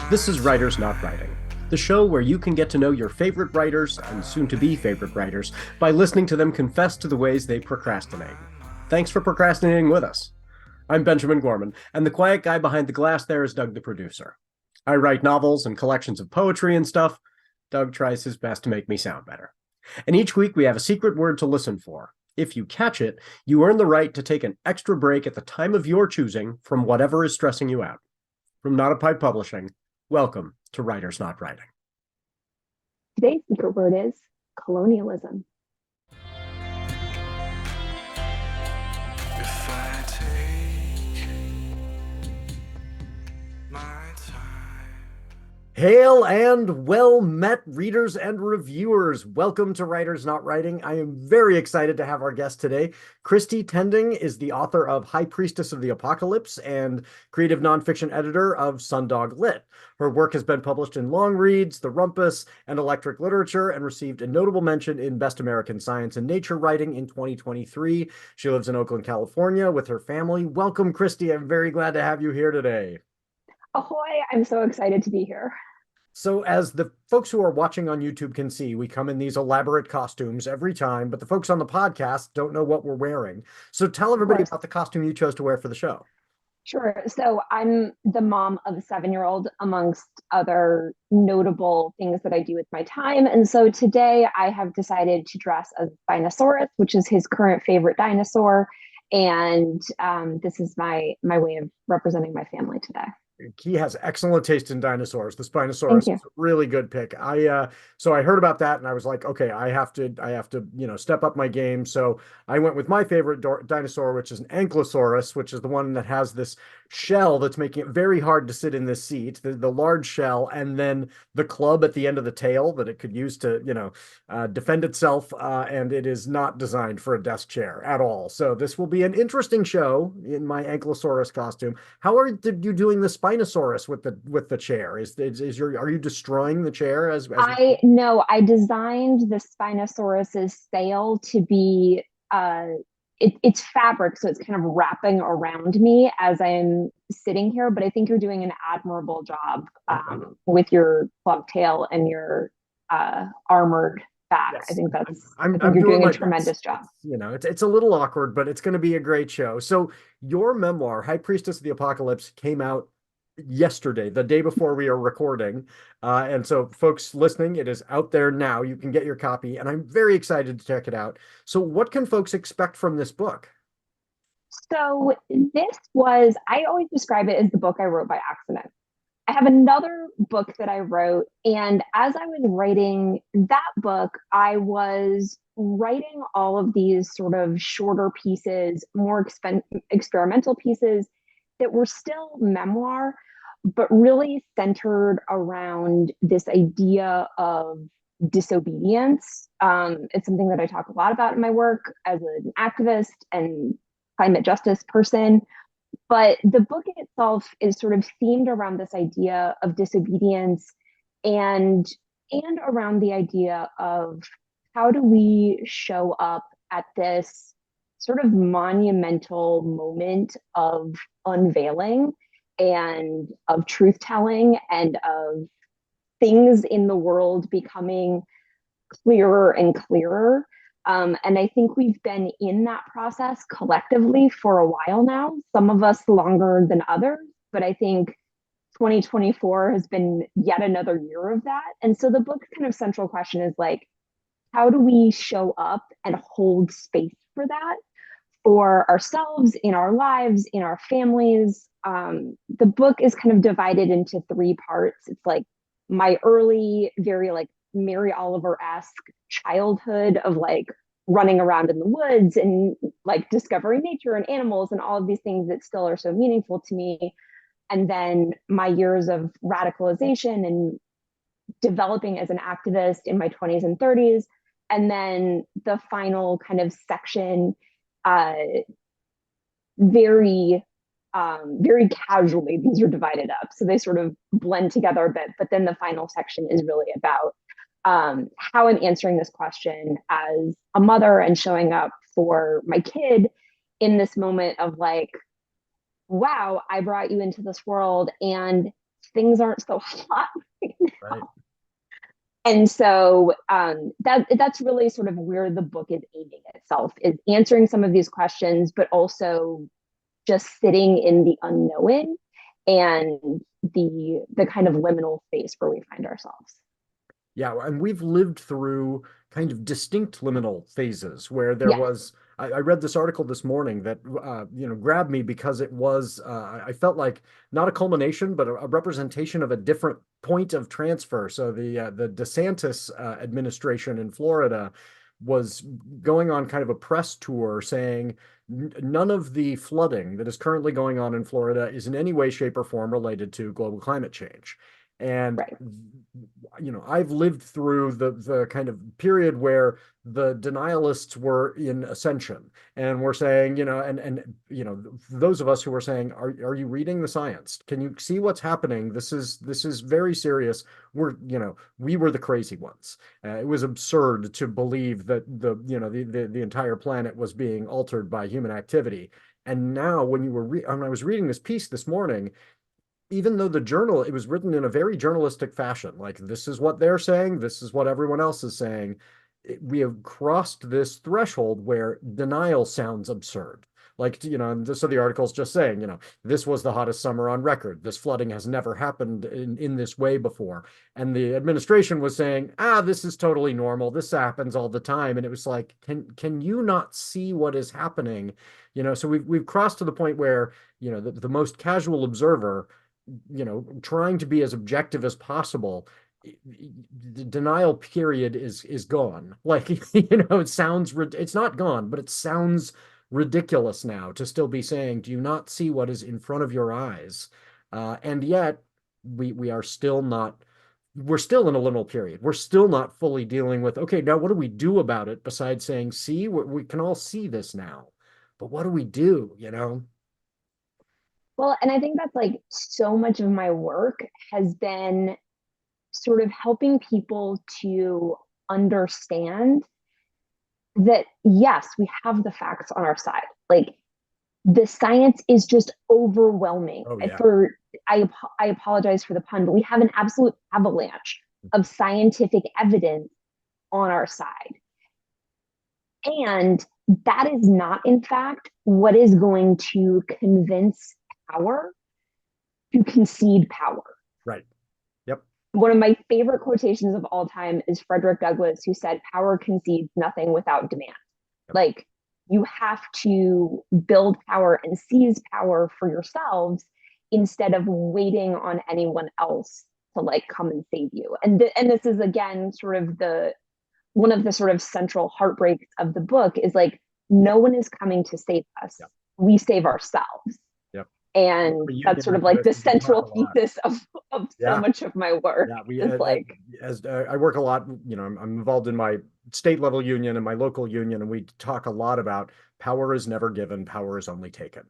This is Writers Not Writing, the show where you can get to know your favorite writers and soon-to-be favorite writers by listening to them confess to the ways they procrastinate. Thanks for procrastinating with us. I'm Benjamin Gorman, and the quiet guy behind the glass there is Doug the producer. I write novels and collections of poetry and stuff. Doug tries his best to make me sound better. And each week we have a secret word to listen for. If you catch it, you earn the right to take an extra break at the time of your choosing from whatever is stressing you out. From NotAPipePublishing, welcome to Writers Not Writing. Today's secret word is colonialism. If I take my time. Hail and well met, readers and reviewers. Welcome to Writers Not Writing. I am very excited to have our guest today. Christy Tending is the author of High Priestess of the Apocalypse and creative nonfiction editor of Sundog Lit. Her work has been published in Long Reads, The Rumpus, and Electric Literature, and received a notable mention in Best American Science and Nature Writing in 2023. She lives in Oakland, California with her family. Welcome, Christy. I'm very glad to have you here today. Ahoy, I'm so excited to be here. So as the folks who are watching on YouTube can see, we come in these elaborate costumes every time, but the folks on the podcast don't know what we're wearing. So tell everybody about the costume you chose to wear for the show. Sure. So I'm the mom of a 7-year-old, amongst other notable things that I do with my time. And so today I have decided to dress as Spinosaurus, which is his current favorite dinosaur. And this is my way of representing my family today. He has excellent taste in dinosaurs. The Spinosaurus Thank you. is a really good pick. So I heard about that and I was like, okay, I have to, step up my game. So I went with my favorite dinosaur, which is an Ankylosaurus, which is the one that has this shell that's making it very hard to sit in this seat, the large shell, and then the club at the end of the tail that it could use to, defend itself. And it is not designed for a desk chair at all. So this will be an interesting show in my Ankylosaurus costume. How are you doing this Spinosaurus with the chair? Are you destroying the chair as I designed the Spinosaurus's sail to be it's fabric, so it's kind of wrapping around me as I'm sitting here. But I think you're doing an admirable job with your club tail and your armored back. Yes. I think I'm you're doing a best. tremendous job. It's a little awkward, but it's going to be a great show. So your memoir, High Priestess of the Apocalypse, came out yesterday, the day before we are recording. And so folks listening, it is out there now. You can get your copy, and I'm very excited to check it out. So what can folks expect from this book? So I always describe it as the book I wrote by accident. I have another book that I wrote, and as I was writing that book, I was writing all of these sort of shorter pieces, more experimental pieces that were still memoir, but really centered around this idea of disobedience. It's something that I talk a lot about in my work as an activist and climate justice person. But the book itself is sort of themed around this idea of disobedience and around the idea of how do we show up at this sort of monumental moment of unveiling and of truth telling and of things in the world becoming clearer and clearer. And I think we've been in that process collectively for a while now, some of us longer than others, but I think 2024 has been yet another year of that. And so the book's kind of central question is like, how do we show up and hold space for that, for ourselves, in our lives, in our families? The book is kind of divided into 3 parts. It's like my early, very like Mary Oliver-esque childhood of like running around in the woods and like discovering nature and animals and all of these things that still are so meaningful to me. And then my years of radicalization and developing as an activist in my 20s and 30s. And then the final kind of section, very casually, these are divided up. So they sort of blend together a bit. But then the final section is really about how I'm answering this question as a mother and showing up for my kid in this moment of like, wow, I brought you into this world and things aren't so hot right now. Right. And so that's really sort of where the book is aiming itself, is answering some of these questions, but also just sitting in the unknowing and the kind of liminal space where we find ourselves. Yeah, and we've lived through kind of distinct liminal phases where there Yes, was. I read this article this morning that grabbed me because it was. I felt like not a culmination, but a representation of a different point of transfer. So the DeSantis administration in Florida was going on kind of a press tour saying none of the flooding that is currently going on in Florida is in any way, shape, or form related to global climate change. And right. I've lived through the kind of period where the denialists were in ascension and we're saying, those of us who were saying, are you reading the science? Can you see what's happening? This is very serious. We were the crazy ones. It was absurd to believe that the entire planet was being altered by human activity. And now when I was reading this piece this morning, even though it was written in a very journalistic fashion, like this is what they're saying, this is what everyone else is saying, we have crossed this threshold where denial sounds absurd. Like, so the article's just saying, this was the hottest summer on record. This flooding has never happened in this way before. And the administration was saying, this is totally normal. This happens all the time. And it was like, can you not see what is happening? So we've crossed to the point where, the most casual observer, trying to be as objective as possible, the denial period is gone. Like, it's not gone, but it sounds ridiculous now to still be saying, do you not see what is in front of your eyes? And yet we are still not, we're still in a liminal period. We're still not fully dealing with, okay, now what do we do about it besides saying, see, we can all see this now, but what do we do, Well, and I think that's like so much of my work has been sort of helping people to understand that, yes, we have the facts on our side. Like the science is just overwhelming. Oh, yeah. I apologize for the pun, but we have an absolute avalanche of scientific evidence on our side. And that is not, in fact, what is going to convince power to concede power. Right. Yep. One of my favorite quotations of all time is Frederick Douglass, who said, "Power concedes nothing without demand." Yep. Like, you have to build power and seize power for yourselves instead of waiting on anyone else to like come and save you. And this is again sort of one of the sort of central heartbreaks of the book is like, no one is coming to save us. Yep. We save ourselves. Yep. And that's sort of like the central thesis of so much of my work. Yeah, I work a lot, I'm involved in my state level union and my local union, and we talk a lot about power is never given, power is only taken.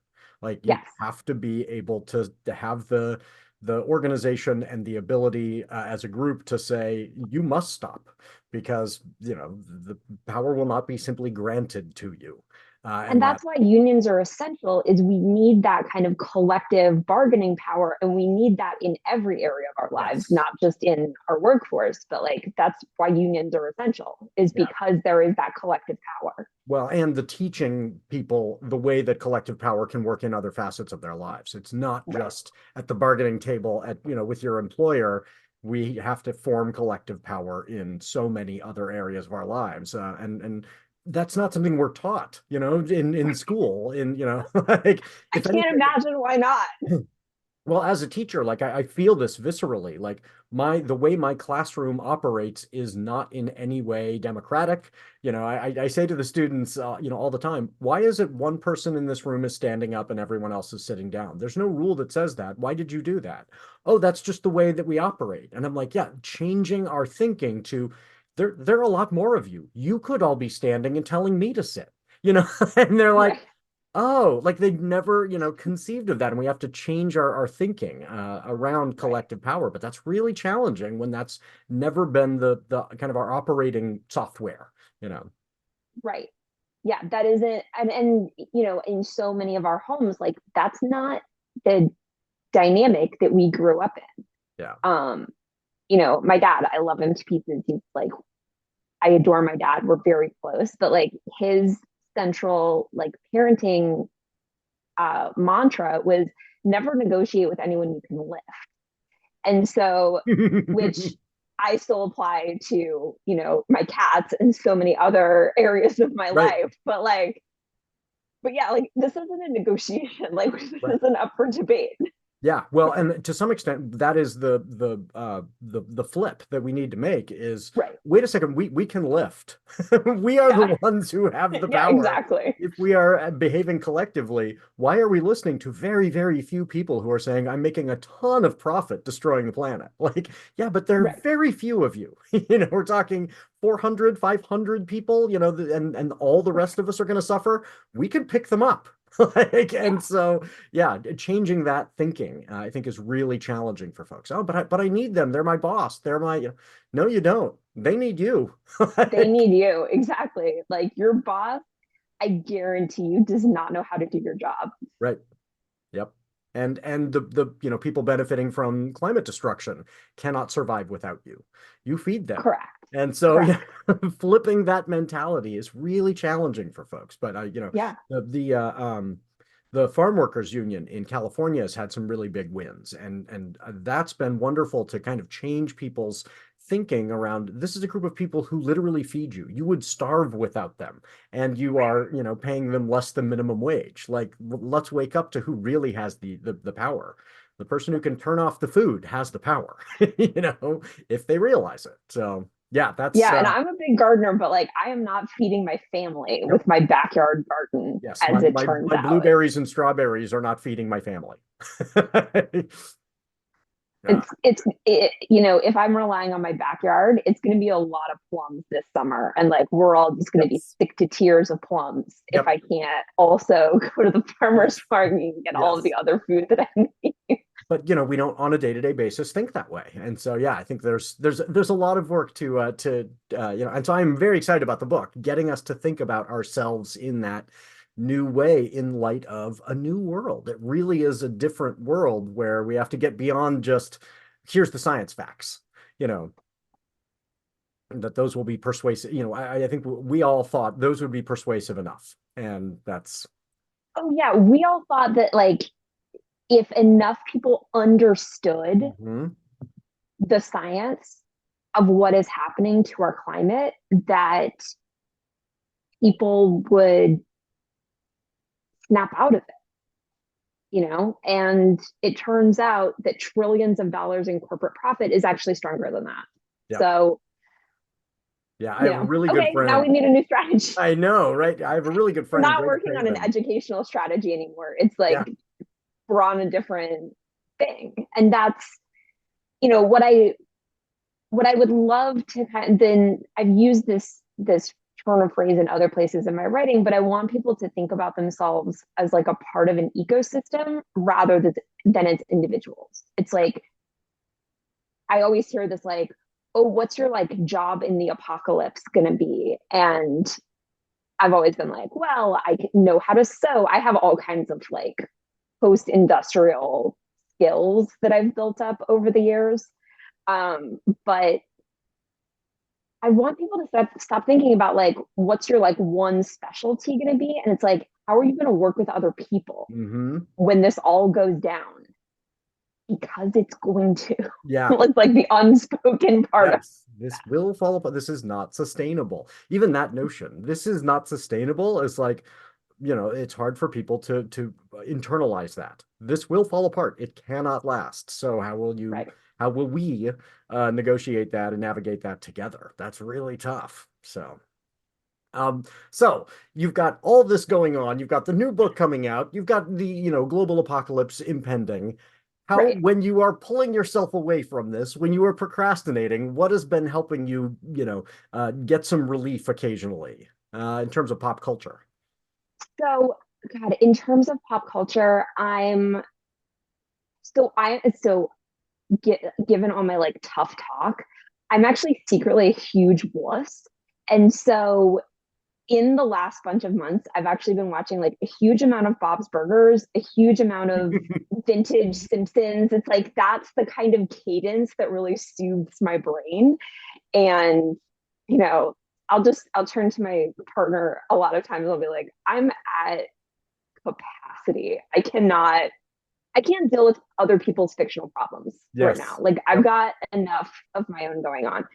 Like, you have to be able to have the organization and the ability as a group to say, you must stop, because, the power will not be simply granted to you. And that's why unions are essential, is we need that kind of collective bargaining power, and we need that in every area of our lives, not just in our workforce, but like that's why unions are essential, is because there is that collective power. Well, and the teaching people the way that collective power can work in other facets of their lives. It's not just at the bargaining table with your employer. We have to form collective power in so many other areas of our lives. And that's not something we're taught, in school, like, I can't imagine why not. Well, as a teacher, like I feel this viscerally, like the way my classroom operates is not in any way democratic. I say to the students, all the time, why is it one person in this room is standing up and everyone else is sitting down? There's no rule that says that. Why did you do that? Oh, that's just the way that we operate. And I'm like, yeah, changing our thinking to there are a lot more of you. You could all be standing and telling me to sit, and they're like, oh, like they'd never, conceived of that. And we have to change our thinking around collective power. But that's really challenging when that's never been the kind of our operating software, Right. Yeah, that isn't, and in so many of our homes, like that's not the dynamic that we grew up in. Yeah. You know, my dad, I love him to pieces. He's like, I adore my dad. We're very close, but like his central like parenting mantra was never negotiate with anyone you can lift. And so, which I still apply to, you know, my cats and so many other areas of my Right. life. But yeah, like this isn't a negotiation. Like this Right. isn't up for debate. Yeah, well, and to some extent, that is the flip that we need to make is, Right. wait a second, we can lift. We are Yeah. the ones who have the Yeah, power. exactly. If we are behaving collectively, why are we listening to very, very few people who are saying, I'm making a ton of profit destroying the planet? Like, yeah, but there are Right. very few of you. We're talking 400, 500 people, and all the rest of us are going to suffer. We can pick them up. Like, Yeah. and so yeah, changing that thinking, I think, is really challenging for folks. Oh, but I need them. They're my boss. They're my, no, you don't. They need you. They need you. Exactly. Like your boss, I guarantee you, does not know how to do your job. Right. Yep. And the people benefiting from climate destruction cannot survive without you. You feed them. Correct. And so Correct. yeah, flipping that mentality is really challenging for folks. But Yeah. the farm workers union in California has had some really big wins, and that's been wonderful to kind of change people's thinking around, this is a group of people who literally feed you. You would starve without them, and you are, paying them less than minimum wage. Like, let's wake up to who really has the power. The person who can turn off the food has the power, if they realize it. So yeah, that's Yeah. And I'm a big gardener, but like I am not feeding my family yep. with my backyard garden, Yes, as my, it my turns my out. blueberries and strawberries are not feeding my family. Yeah. You know, if I'm relying on my backyard, it's going to be a lot of plums this summer. And like, we're all just going to be Yes. sick to tears of plums if Yep. I can't also go to the farmer's Yes. market and get all of Yes. the other food that I need. But we don't on a day-to-day basis think that way. And so yeah, I think there's a lot of work and so I'm very excited about the book, getting us to think about ourselves in that new way in light of a new world. It really is a different world where we have to get beyond just, here's the science facts, that those will be persuasive. I think we all thought those would be persuasive enough. And that's, Oh, yeah. We all thought that, like, if enough people understood mhm. the science of what is happening to our climate, that people would snap out of it. And it turns out that trillions of dollars in corporate profit is actually stronger than that. Yeah. So, Yeah, I have a really good okay, now we friend. need a new strategy. I know, right? I have a really good We're friend, not Greg working on an Craven. educational strategy anymore. It's like Yeah. we're on a different thing. And that's, what I would love to then I've used this turn of phrase in other places in my writing, but I want people to think about themselves as like a part of an ecosystem rather than as individuals. It's like I always hear this like, oh, what's your like job in the apocalypse gonna be? And I've always been like, well, I know how to sew. I have all kinds of like post-industrial skills that I've built up over the years. But I want people to stop thinking about like, what's your like one specialty going to be? And it's like, how are you going to work with other people Mm-hmm. when this all goes down? Because it's going to. Yeah. It's like the unspoken part of Yes. This will fall apart. This is not sustainable. Even that notion, this is not sustainable, is like, it's hard for people to internalize that. This will fall apart. It cannot last. So right. how will we negotiate that and navigate that together? That's really tough. So you've got all this going on. You've got the new book coming out. You've got the, global apocalypse impending. How, Right. when you are pulling yourself away from this, when you are procrastinating, what has been helping you, get some relief occasionally, in terms of pop culture? So, God, in terms of pop culture, so given all my like tough talk, I'm actually secretly a huge wuss. And so in the last bunch of months, I've actually been watching like a huge amount of Bob's Burgers, a huge amount of vintage Simpsons. It's like that's the kind of cadence that really soothes my brain. And, you know, I'll turn to my partner a lot of times. I'll be like, I'm at capacity. I can't deal with other people's fictional problems right now. Yes. Like I've got enough of my own going on.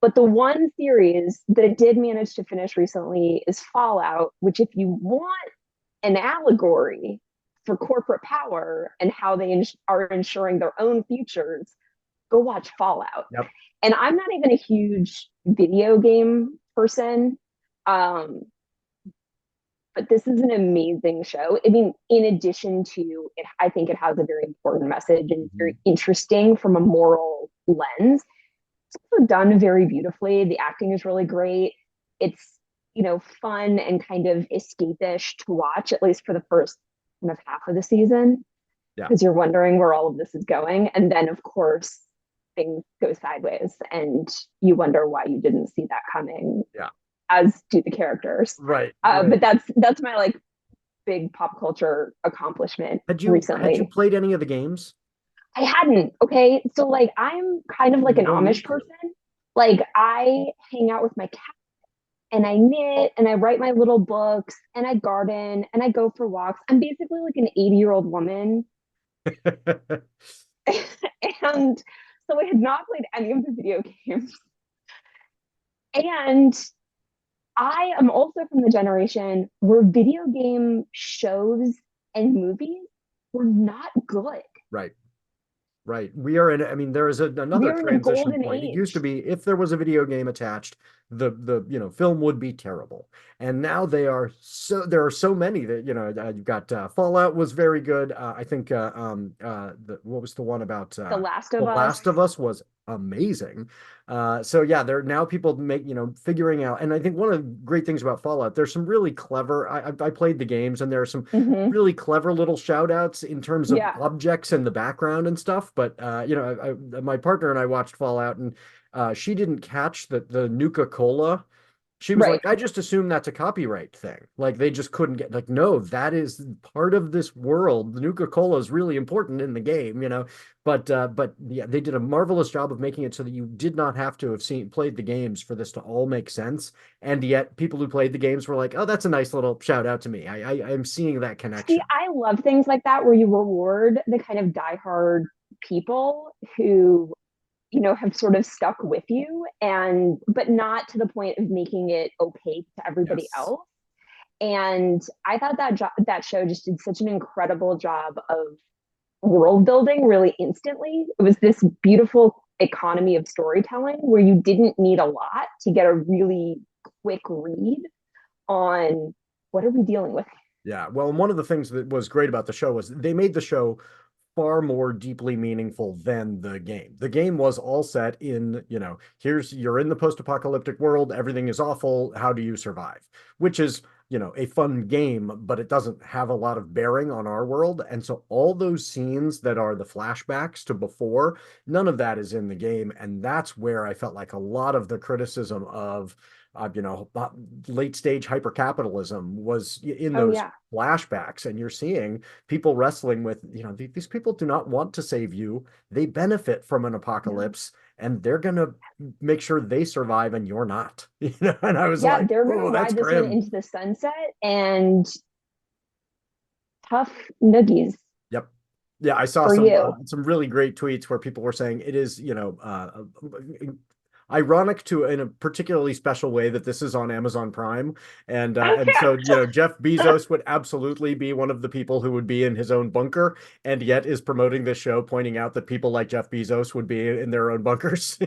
But the one series that I did manage to finish recently is Fallout, which if you want an allegory for corporate power and how they are ensuring their own futures, go watch Fallout. Yep. And I'm not even a huge video game person. But this is an amazing show. I mean, in addition to it, I think it has a very important message and very interesting from a moral lens. It's also done very beautifully. The acting is really great. It's, fun and kind of escapish to watch, at least for the first kind of half of the season. Yeah. Because you're wondering where all of this is going. And then, of course, things go sideways and you wonder why you didn't see that coming. Yeah. As do the characters. Right. But that's my like big pop culture accomplishment recently. Had you played any of the games? I hadn't. Okay. So like I'm kind of like an Amish person. Like I hang out with my cat and I knit and I write my little books and I garden and I go for walks. I'm basically like an 80-year-old woman. And so I had not played any of the video games. And I am also from the generation where video game shows and movies were not good. Right. Right. We are in, I mean, there is another transition point. It used to be if there was a video game attached, the film would be terrible. And now there are so many that, you've got Fallout was very good. I think what was the one about The Last of Us? The Last of Us was amazing. So yeah, there are now people figuring out, and I think one of the great things about Fallout, there's some really clever, I played the games and there are some really clever little shout outs in terms of objects in the background and stuff. But my partner and I watched Fallout and she didn't catch the Nuka-Cola. She was like, I just assume that's a copyright thing. Like they just couldn't get no, that is part of this world. The Nuka-Cola is really important in the game, But yeah, they did a marvelous job of making it so that you did not have to have played the games for this to all make sense. And yet people who played the games were like, oh, that's a nice little shout out to me. I'm seeing that connection. See, I love things like that where you reward the kind of diehard people who have sort of stuck with you but not to the point of making it opaque to everybody else. And I thought that show just did such an incredible job of world building really instantly. It was this beautiful economy of storytelling where you didn't need a lot to get a really quick read on what are we dealing with. Yeah, well, one of the things that was great about the show was they made the show far more deeply meaningful than the game. The game was all set in, you're in the post-apocalyptic world, everything is awful, how do you survive? Which is, a fun game, but it doesn't have a lot of bearing on our world. And so all those scenes that are the flashbacks to before, none of that is in the game. And that's where I felt like a lot of the criticism of late stage hypercapitalism was in those flashbacks. And you're seeing people wrestling with, these people do not want to save you. They benefit from an apocalypse and they're going to make sure they survive and you're not, and I was like, they're going to ride this one into the sunset and tough noogies. Yep. Yeah. I saw some really great tweets where people were saying it is, ironic in a particularly special way that this is on Amazon Prime. And so, Jeff Bezos would absolutely be one of the people who would be in his own bunker and yet is promoting this show, pointing out that people like Jeff Bezos would be in their own bunkers,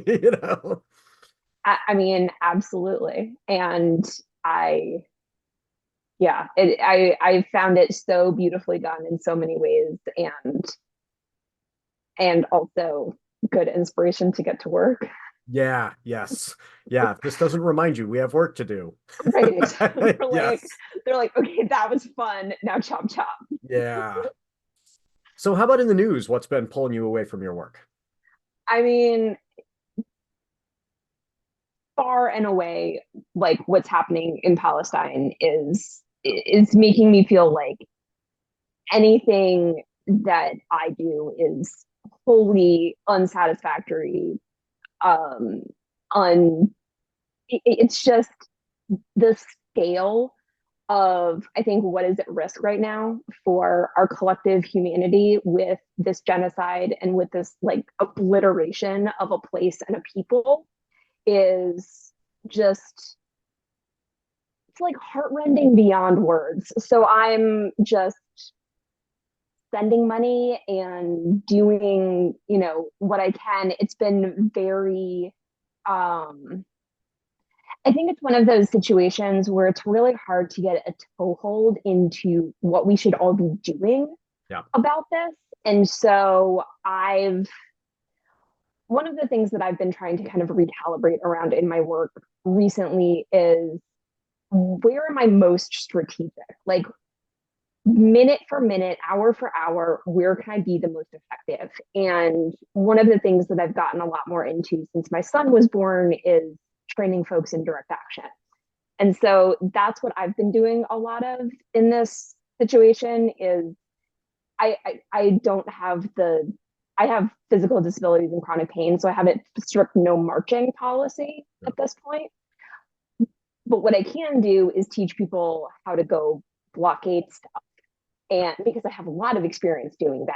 I mean, absolutely. And I found it so beautifully done in so many ways and also good inspiration to get to work. Yeah. Yes. Yeah. If this doesn't remind you, we have work to do. Right. They're like, okay, that was fun. Now chop chop. Yeah. So how about in the news? What's been pulling you away from your work? I mean, far and away, like what's happening in Palestine is making me feel like anything that I do is wholly unsatisfactory. Um, it's just the scale of, I think, what is at risk right now for our collective humanity with this genocide and with this like obliteration of a place and a people is just, it's like heartrending beyond words. So I'm just sending money and doing, what I can. It's been very, I think it's one of those situations where it's really hard to get a toehold into what we should all be doing about this. And so one of the things that I've been trying to kind of recalibrate around in my work recently is, where am I most strategic? Like, minute for minute, hour for hour, where can I be the most effective? And one of the things that I've gotten a lot more into since my son was born is training folks in direct action. And so that's what I've been doing a lot of in this situation. Is I don't have I have physical disabilities and chronic pain, so I have a strict no marching policy at this point. But what I can do is teach people how to go blockade stuff. And because I have a lot of experience doing that.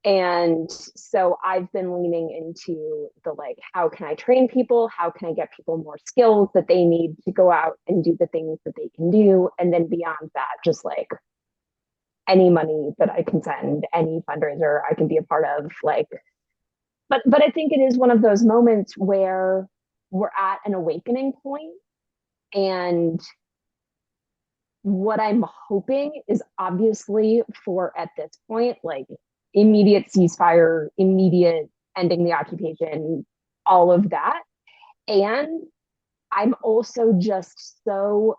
And so I've been leaning into the, like, how can I train people? How can I get people more skills that they need to go out and do the things that they can do? And then beyond that, just like any money that I can send, any fundraiser I can be a part of, like, but I think it is one of those moments where we're at an awakening point, and what I'm hoping is obviously for, at this point, like immediate ceasefire, immediate ending the occupation, all of that. And I'm also just so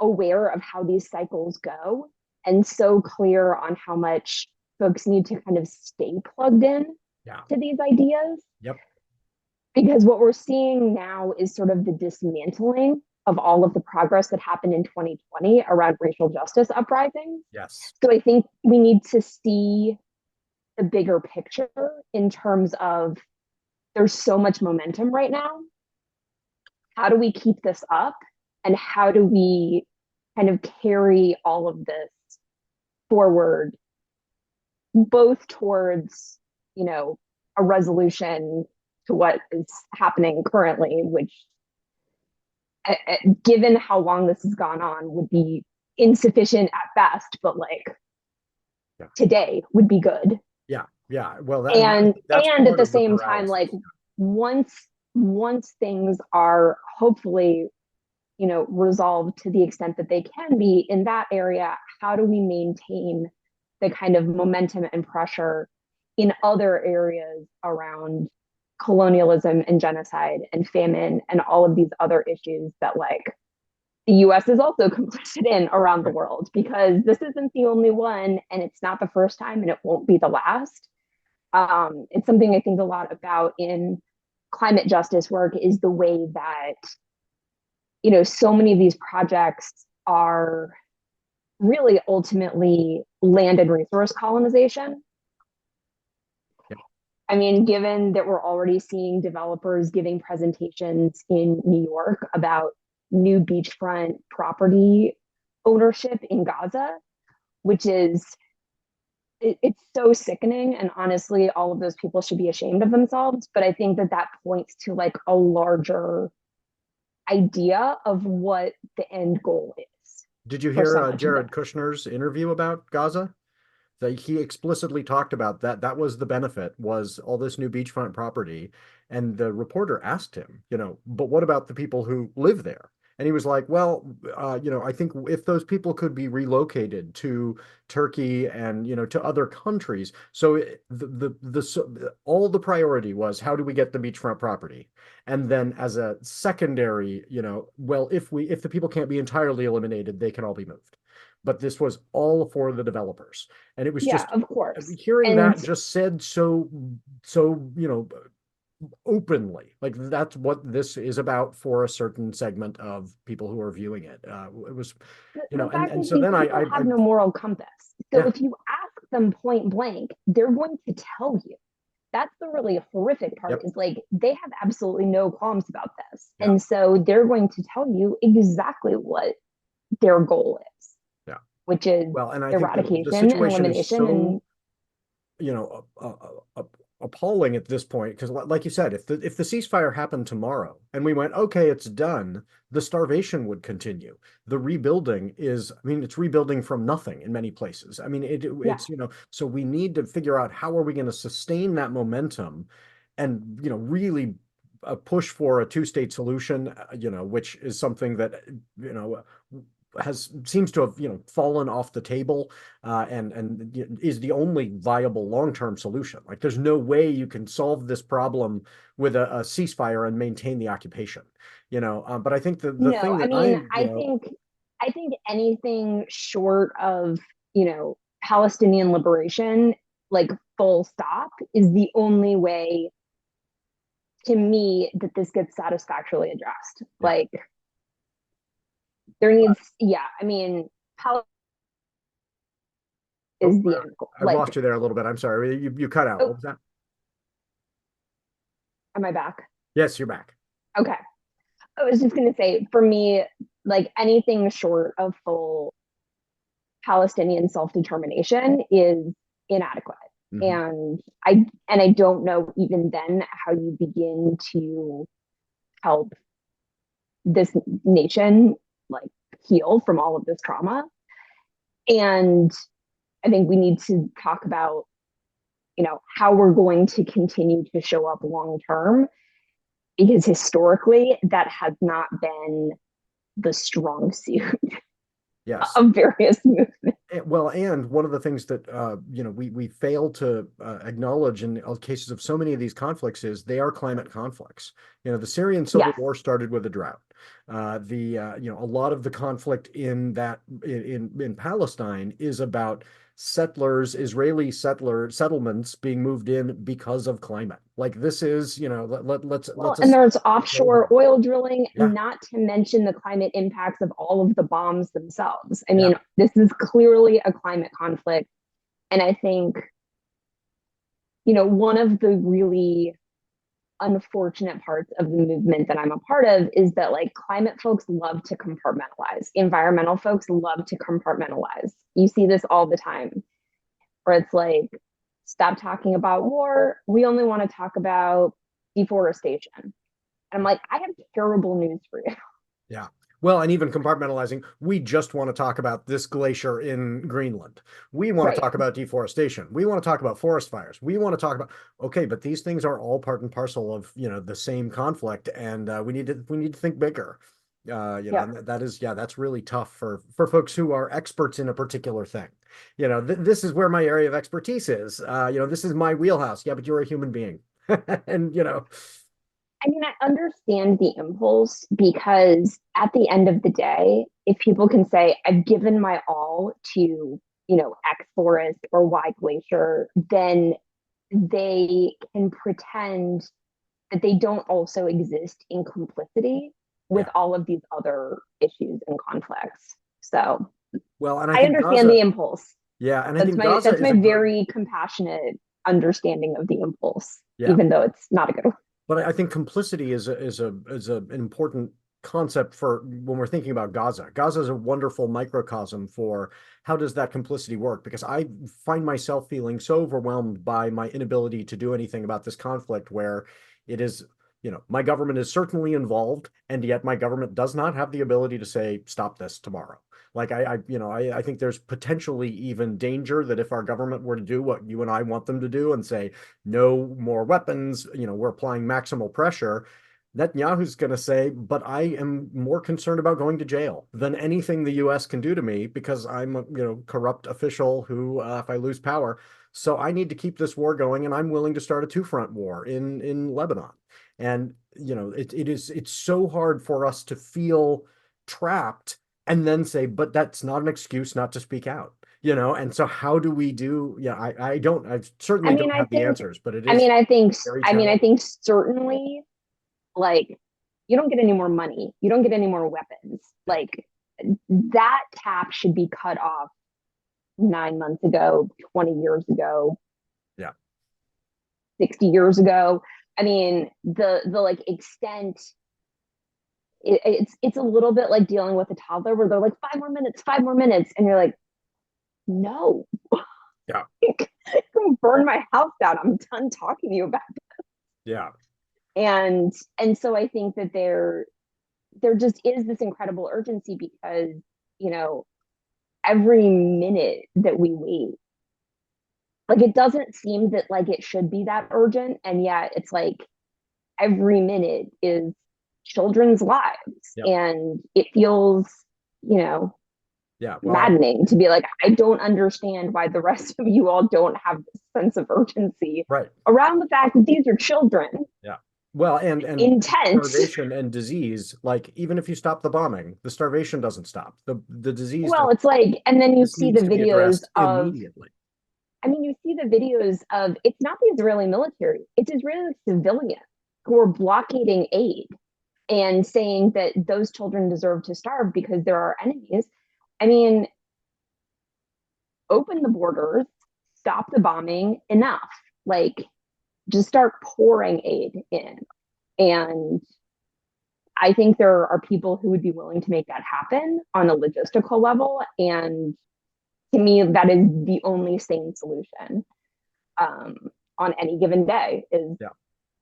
aware of how these cycles go and so clear on how much folks need to kind of stay plugged in to these ideas. Yep. Because what we're seeing now is sort of the dismantling of all of the progress that happened in 2020 around racial justice uprisings. Yes. So I think we need to see the bigger picture in terms of, there's so much momentum right now. How do we keep this up? And how do we kind of carry all of this forward, both towards, a resolution to what is happening currently, which, given how long this has gone on, would be insufficient at best, but like today would be good. Yeah. Well, and at the same time, like once things are hopefully, resolved to the extent that they can be in that area, how do we maintain the kind of momentum and pressure in other areas around colonialism and genocide and famine and all of these other issues that, like, the US is also complicit in around the world, because this isn't the only one, and it's not the first time, and it won't be the last. It's something I think a lot about in climate justice work, is the way that, so many of these projects are really ultimately land and resource colonization. I mean, given that we're already seeing developers giving presentations in New York about new beachfront property ownership in Gaza, which is, it's so sickening. And honestly, all of those people should be ashamed of themselves. But I think that points to like a larger idea of what the end goal is. Did you hear Jared Kushner's interview about Gaza? That he explicitly talked about that was the benefit, was all this new beachfront property. And the reporter asked him, but what about the people who live there? And he was like, well, I think if those people could be relocated to Turkey and, to other countries. So all the priority was, how do we get the beachfront property? And then as a secondary, well, if the people can't be entirely eliminated, they can all be moved. But this was all for the developers. And it was just, of course, hearing that just said so, openly. Like that's what this is about for a certain segment of people who are viewing it. It was, The fact and is so these then people I have no moral compass. So yeah, if you ask them point blank, they're going to tell you. That's the really horrific part, yep, is like they have absolutely no qualms about this. yeah, And so they're going to tell you exactly what their goal is, yeah. which is Well, and I think the eradication and situation is elimination. And so, you know, appalling at this point because, like you said, if the ceasefire happened tomorrow and we went, okay, it's done, the starvation would continue. The rebuilding is, I mean, it's rebuilding from nothing in many places. I mean, yeah, it's so we need to figure out how are we going to sustain that momentum, and really push for a two-state solution, which is something that you know seems to have fallen off the table, and is the only viable long-term solution. Like there's no way you can solve this problem with a ceasefire and maintain the occupation. But I think the no, thing I that mean, I think anything short of, Palestinian liberation, like full stop, is the only way to me that this gets satisfactorily addressed. yeah. Like there needs, yeah, I mean, Palestine Oh, is the end goal. I lost you there a little bit. I'm sorry. You cut out. What Oh, was that? am I back? Yes, you're back. Okay. I was just going to say, for me, like anything short of full Palestinian self-determination is inadequate. Mhm. And I don't know even then how you begin to help this nation like heal from all of this trauma. And I think we need to talk about, how we're going to continue to show up long term, because historically that has not been the strong suit Yes. of various movements. Well, and one of the things that we fail to acknowledge in cases of so many of these conflicts is they are climate conflicts. The Syrian civil Yes. war started with a drought. A lot of the conflict in Palestine is about Israeli settlements being moved in because of climate. Like this is, Well, let's and assign there's the building. offshore oil drilling, Yeah, not to mention the climate impacts of all of the bombs themselves. I yeah. mean, this is clearly a climate conflict. And I think, one of the really unfortunate parts of the movement that I'm a part of is that like climate folks love to compartmentalize, environmental folks love to compartmentalize. You see this all the time, where it's like, stop talking about war. We only want to talk about deforestation. And I'm like, I have terrible news for you. Yeah. Well, and even compartmentalizing, we just want to talk about this glacier in Greenland. We want to Right. talk about deforestation. We want to talk about forest fires. We want to talk about, okay, but these things are all part and parcel of, the same conflict, and we need to think bigger. Yeah. And that is, yeah, that's really tough for folks who are experts in a particular thing. This is where my area of expertise is. This is my wheelhouse. Yeah, but you're a human being. And I mean, I understand the impulse, because at the end of the day, if people can say, I've given my all to, X forest or Y glacier, then they can pretend that they don't also exist in complicity with yeah. all of these other issues and conflicts. So Well, and I I think understand the Gaza, impulse. yeah, and I That's think my Gaza that's is my a good, very compassionate understanding of the impulse, yeah. even though it's not a good one. But I think complicity is an important concept for when we're thinking about Gaza. Gaza is a wonderful microcosm for how does that complicity work? Because I find myself feeling so overwhelmed by my inability to do anything about this conflict, where it is, my government is certainly involved, and yet my government does not have the ability to say, stop this tomorrow. Like I think there's potentially even danger that if our government were to do what you and I want them to do and say, no more weapons, we're applying maximal pressure, Netanyahu's going to say, but I am more concerned about going to jail than anything the US can do to me, because I'm a, corrupt official who, if I lose power, so I need to keep this war going, and I'm willing to start a two-front war in Lebanon. And it's so hard for us to feel trapped and then say, but that's not an excuse not to speak out, you know? And so how do we do, yeah, I I certainly mean, don't I have the think, answers, but it I is mean, I think, very I mean, I challenging. think certainly, like, you don't get any more money. You don't get any more weapons. Yeah. Like, that tap should be cut off 9 months ago, 20 years ago, Yeah. 60 years ago. I mean, the like extent, it's a little bit like dealing with a toddler where they're like 5 more minutes, 5 more minutes, and you're like, no, Yeah. burn my house down. I'm done talking to you about it. Yeah. And so I think that there just is this incredible urgency because, you know, every minute that we wait, like it doesn't seem that like it should be that urgent, and yet it's like every minute is children's lives, Yep. and it feels, you know, Yeah. Well, maddening to be like, I don't understand why the rest of you all don't have this sense of urgency right. around the fact that these are children. Yeah. Well, and Intense. starvation and disease, like even if you stop the bombing, the starvation doesn't stop. The disease Well, doesn't. it's like, and then you This see needs the to be videos addressed of, immediately. I mean, you see the videos of, it's not the Israeli military, it's Israeli civilians who are blockading aid and saying that those children deserve to starve because they're our enemies. I mean, open the borders, stop the bombing, enough. Like, just start pouring aid in. And I think there are people who would be willing to make that happen on a logistical level. And to me, that is the only sane solution um, on any given day. Is Yeah.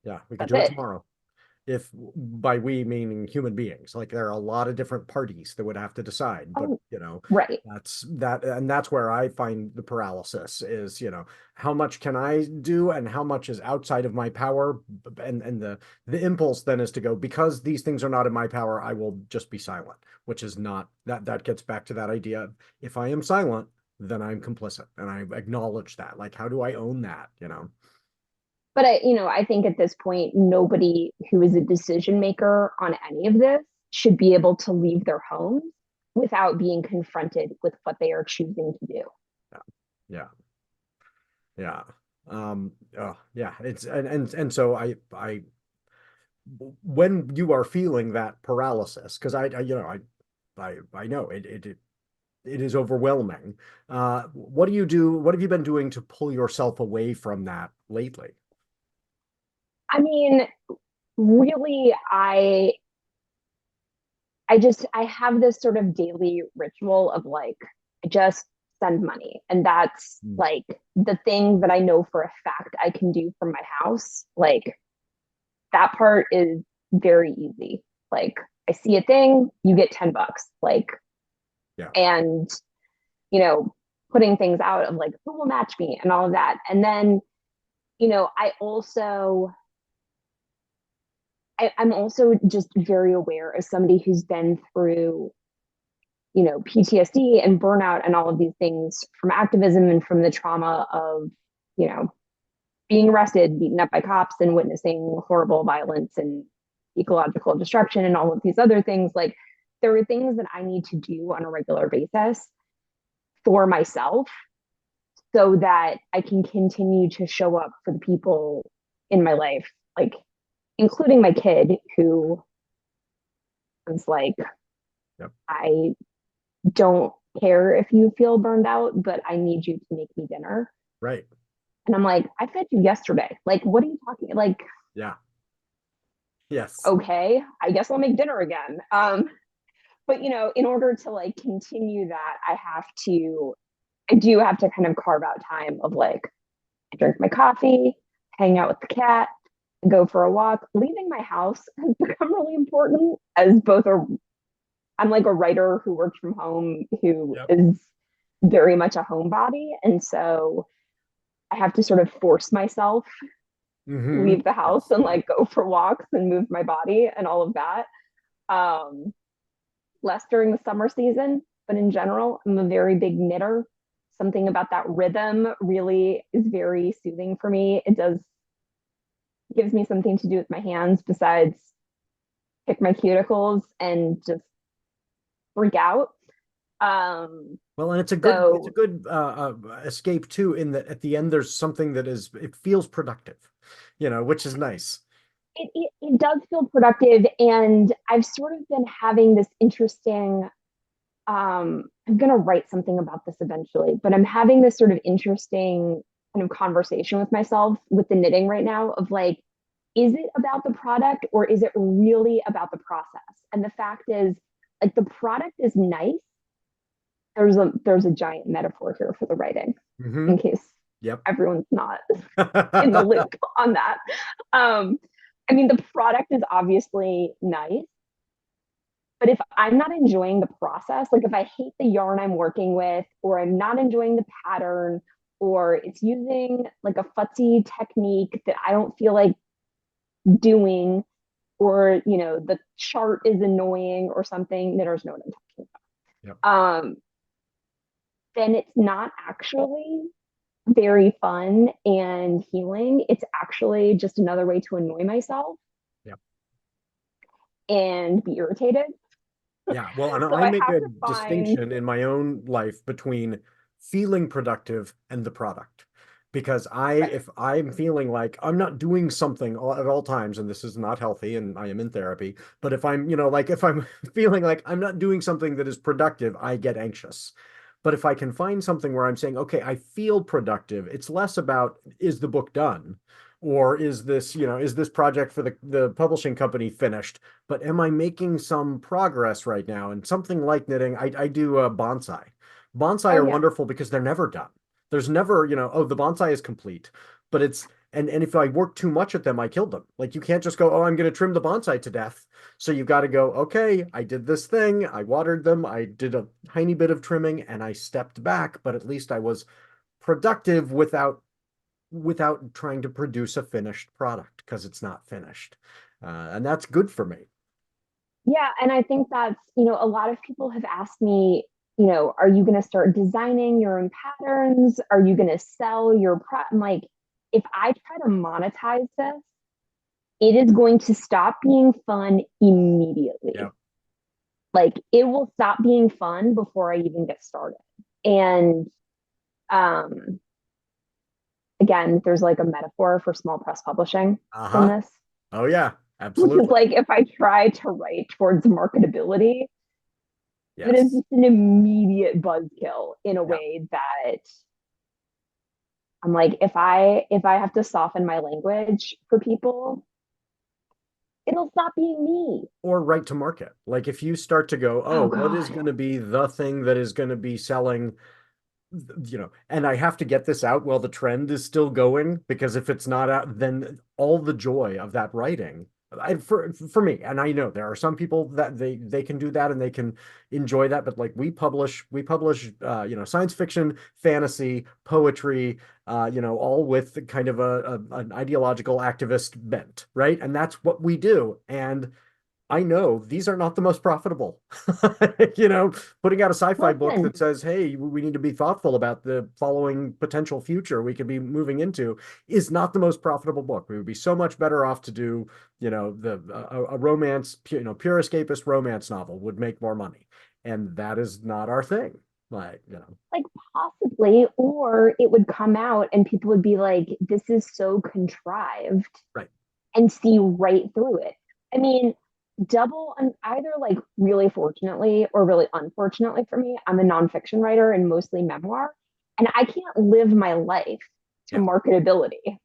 Yeah. We could that's do it it. tomorrow. If by we meaning human beings, like there are a lot of different parties that would have to decide, but Oh, you know, right. that's where I find the paralysis is, you know, how much can I do and how much is outside of my power, and the impulse then is to go, because these things are not in my power, I will just be silent, which is not, that gets back to that idea of, if I am silent, then I'm complicit, and I acknowledge that. Like, how do I own that, you know? But I think at this point, nobody who is a decision maker on any of this should be able to leave their homes without being confronted with what they are choosing to do. Yeah. Yeah. Oh, yeah. It's and so I when you are feeling that paralysis, because I you know I know it is overwhelming. What do you do? What have you been doing to pull yourself away from that lately? I mean, really, I have this sort of daily ritual of like, I just send money. And that's Mm. like the thing that I know for a fact I can do from my house. Like, that part is very easy. Like, I see a thing, you get $10. Like, Yeah. and you know, putting things out of like who will match me and all of that. And then, I'm also just very aware as somebody who's been through, PTSD and burnout and all of these things from activism and from the trauma of, you know, being arrested, beaten up by cops, and witnessing horrible violence and ecological destruction and all of these other things. Like, there are things that I need to do on a regular basis for myself so that I can continue to show up for the people in my life, like including my kid who was like, Yep. I don't care if you feel burned out, but I need you to make me dinner. Right. And I'm like, I fed you yesterday. Like, what are you talking? Like, Yeah. Yes. okay, I guess I'll make dinner again. But in order to like continue that, I do have to kind of carve out time of like, I drink my coffee, hang out with the cat, go for a walk. Leaving my house has become really important as I'm like a writer who works from home who Yep. is very much a homebody. And so I have to sort of force myself Mm-hmm. leave the house Yes. and like go for walks and move my body and all of that. Less during the summer season, but in general, I'm a very big knitter. Something about that rhythm really is very soothing for me. Gives me something to do with my hands besides pick my cuticles and just freak out. Well, and it's a So good escape too, in that at the end there's something that is, it feels productive, which is nice. it does feel productive. And I've sort of been having this interesting, I'm going to write something about this eventually, but I'm having this sort of interesting kind of conversation with myself with the knitting right now of like, is it about the product or is it really about the process? And the fact is, like, the product is nice. There's a giant metaphor here for the writing, Hmm. in case Yep. everyone's not in the loop on that. I mean, the product is obviously nice, but if I'm not enjoying the process, like if I hate the yarn I'm working with, or I'm not enjoying the pattern, or it's using like a futzy technique that I don't feel like doing, or the chart is annoying or something, knitters know what I'm talking Yep. about. Then it's not actually very fun and healing. It's actually just another way to annoy myself Yep. and be irritated. Yeah. Well, and So I I make have a to find, distinction in my own life between feeling productive and the product. Because right, if I'm feeling like I'm not doing something at all times, and this is not healthy, and I am in therapy, but if I'm, like if I'm feeling like I'm not doing something that is productive, I get anxious. But if I can find something where I'm saying, okay, I feel productive, it's less about, is the book done? Or is this project for the publishing company finished? But am I making some progress right now? And something like knitting, I do bonsai. Bonsai oh are yeah, wonderful because they're never done. There's never, oh, the bonsai is complete. But it's, and if I work too much at them, I kill them. Like you can't just go, oh, I'm going to trim the bonsai to death. So you've got to go, okay, I did this thing, I watered them, I did a tiny bit of trimming, and I stepped back, but at least I was productive without trying to produce a finished product because it's not finished. And that's good for me. yeah. And I think that's, a lot of people have asked me, are you going to start designing your own patterns? Are you going to sell your I'm like, if I try to monetize this, it is going to stop being fun immediately. Yeah. Like it will stop being fun before I even get started. And um, again, there's like a metaphor for small press publishing from Uh-huh. this, Oh yeah, which is absolutely. like if I try to write towards marketability, that is Yes. just an immediate buzzkill in a Yeah. way that I'm like, if I have to soften my language for people, it'll stop being me. Or right to market. Like if you start to go, oh, Oh what is God. going to be the thing that is going to be selling, and I have to get this out while the trend is still going, because if it's not out, then all the joy of that writing, for me, and I know there are some people that they can do that and they can enjoy that, but like we publish science fiction, fantasy, poetry, all with kind of an ideological activist bent, right? And that's what we do. And I know these are not the most profitable. Putting out a sci-fi book Listen, that says, hey, we need to be thoughtful about the following potential future we could be moving into is not the most profitable book. We would be so much better off to do, a romance, pure escapist romance novel would make more money. And that is not our thing. Like. like possibly, or it would come out and people would be like, this is so contrived Right. and see right through it. I mean, double on either like really fortunately or really unfortunately for me, I'm a nonfiction writer and mostly memoir, and I can't live my life to Yeah. marketability.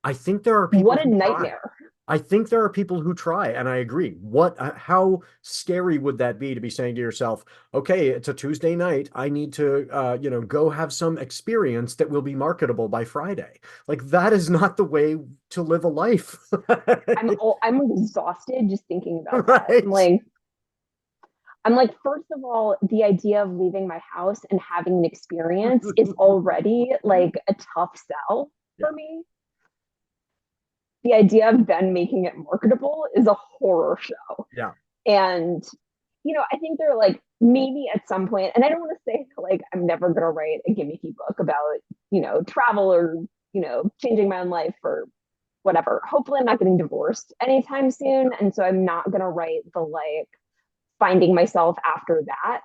I think there are people What a who try. nightmare. I think there are people who try, and I agree. How scary would that be to be saying to yourself, okay, it's a Tuesday night. I need to, go have some experience that will be marketable by Friday. Like that is not the way to live a life. I'm exhausted just thinking about that. Right. I'm like, first of all, the idea of leaving my house and having an experience is already like a tough sell Yeah. for me. The idea of then making it marketable is a horror show. Yeah. And, I think they're like, maybe at some point, and I don't want to say like I'm never going to write a gimmicky book about, travel or, changing my own life or whatever. Hopefully, I'm not getting divorced anytime soon. And so I'm not going to write the like finding myself after that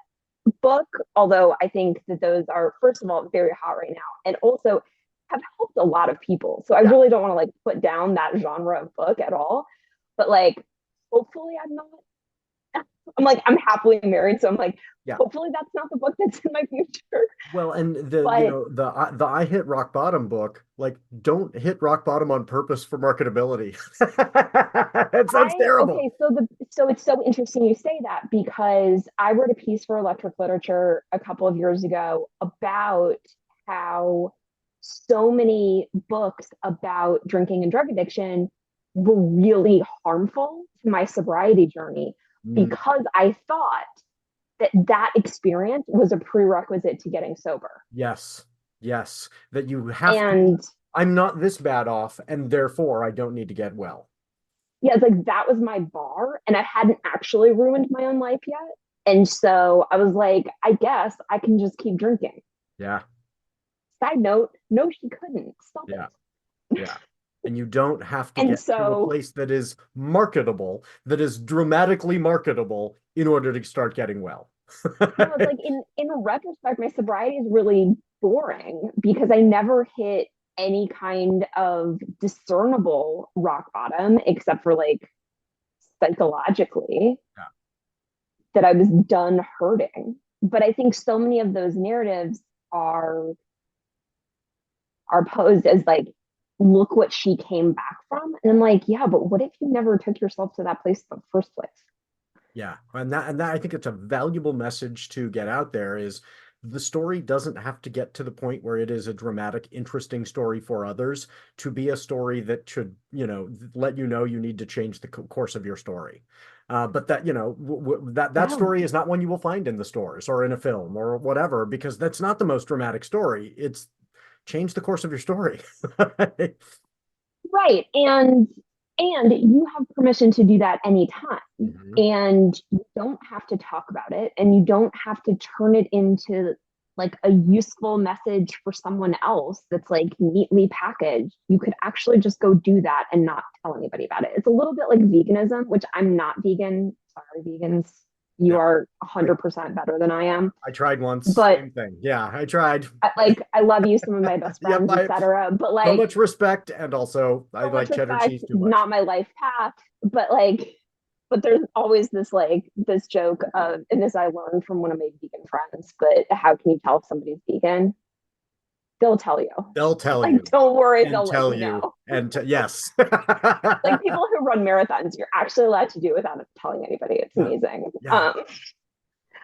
book, although I think that those are, first of all, very hot right now, and also have helped a lot of people. So I really don't want to like put down that genre of book at all. But like, hopefully I'm not. I'm like, I'm happily married, so I'm like, hopefully that's not the book that's in my future. Well, and the the I hit rock bottom book, like, don't hit rock bottom on purpose for marketability. That sounds terrible. Okay, so it's so interesting you say that, because I wrote a piece for Electric Literature a couple of years ago about how so many books about drinking and drug addiction were really harmful to my sobriety journey, because I thought that experience was a prerequisite to getting sober. Yes. That you have to, I'm not this bad off, and therefore I don't need to get well. Yeah, it's like that was my bar, and I hadn't actually ruined my own life yet. And so I was like, I guess I can just keep drinking. Yeah. Side note, no, she couldn't. Stop it. Yeah. And you don't have to get to a place that is marketable, that is dramatically marketable, in order to start getting well. No, it's like in retrospect, my sobriety is really boring because I never hit any kind of discernible rock bottom, except for like psychologically, that I was done hurting. But I think so many of those narratives are posed as like, look what she came back from. And I'm like, yeah, but what if you never took yourself to that place in the first place? Yeah, and that I think it's a valuable message to get out there, is the story doesn't have to get to the point where it is a dramatic, interesting story for others to be a story that should, let you know you need to change the course of your story. But that, that story is not one you will find in the stores or in a film or whatever, because that's not the most dramatic story. It's change the course of your story. Right. And you have permission to do that anytime. And you don't have to talk about it, and you don't have to turn it into like a useful message for someone else that's like neatly packaged. You could actually just go do that and not tell anybody about it. It's a little bit like veganism, which I'm not vegan. Sorry, vegans. You are 100% better than I am. I tried once. But same thing. Yeah, I tried. I love you, some of my best friends, etc. But like, so much respect, and also I like cheddar cheese too much. Not my life path, but there's always this joke of, and this I learned from one of my vegan friends. But how can you tell if somebody's vegan? They'll tell you. They'll tell you. Don't worry, and they'll tell let you you. know. And yes. Like people who run marathons, you're actually allowed to do without telling anybody. It's amazing. Yeah.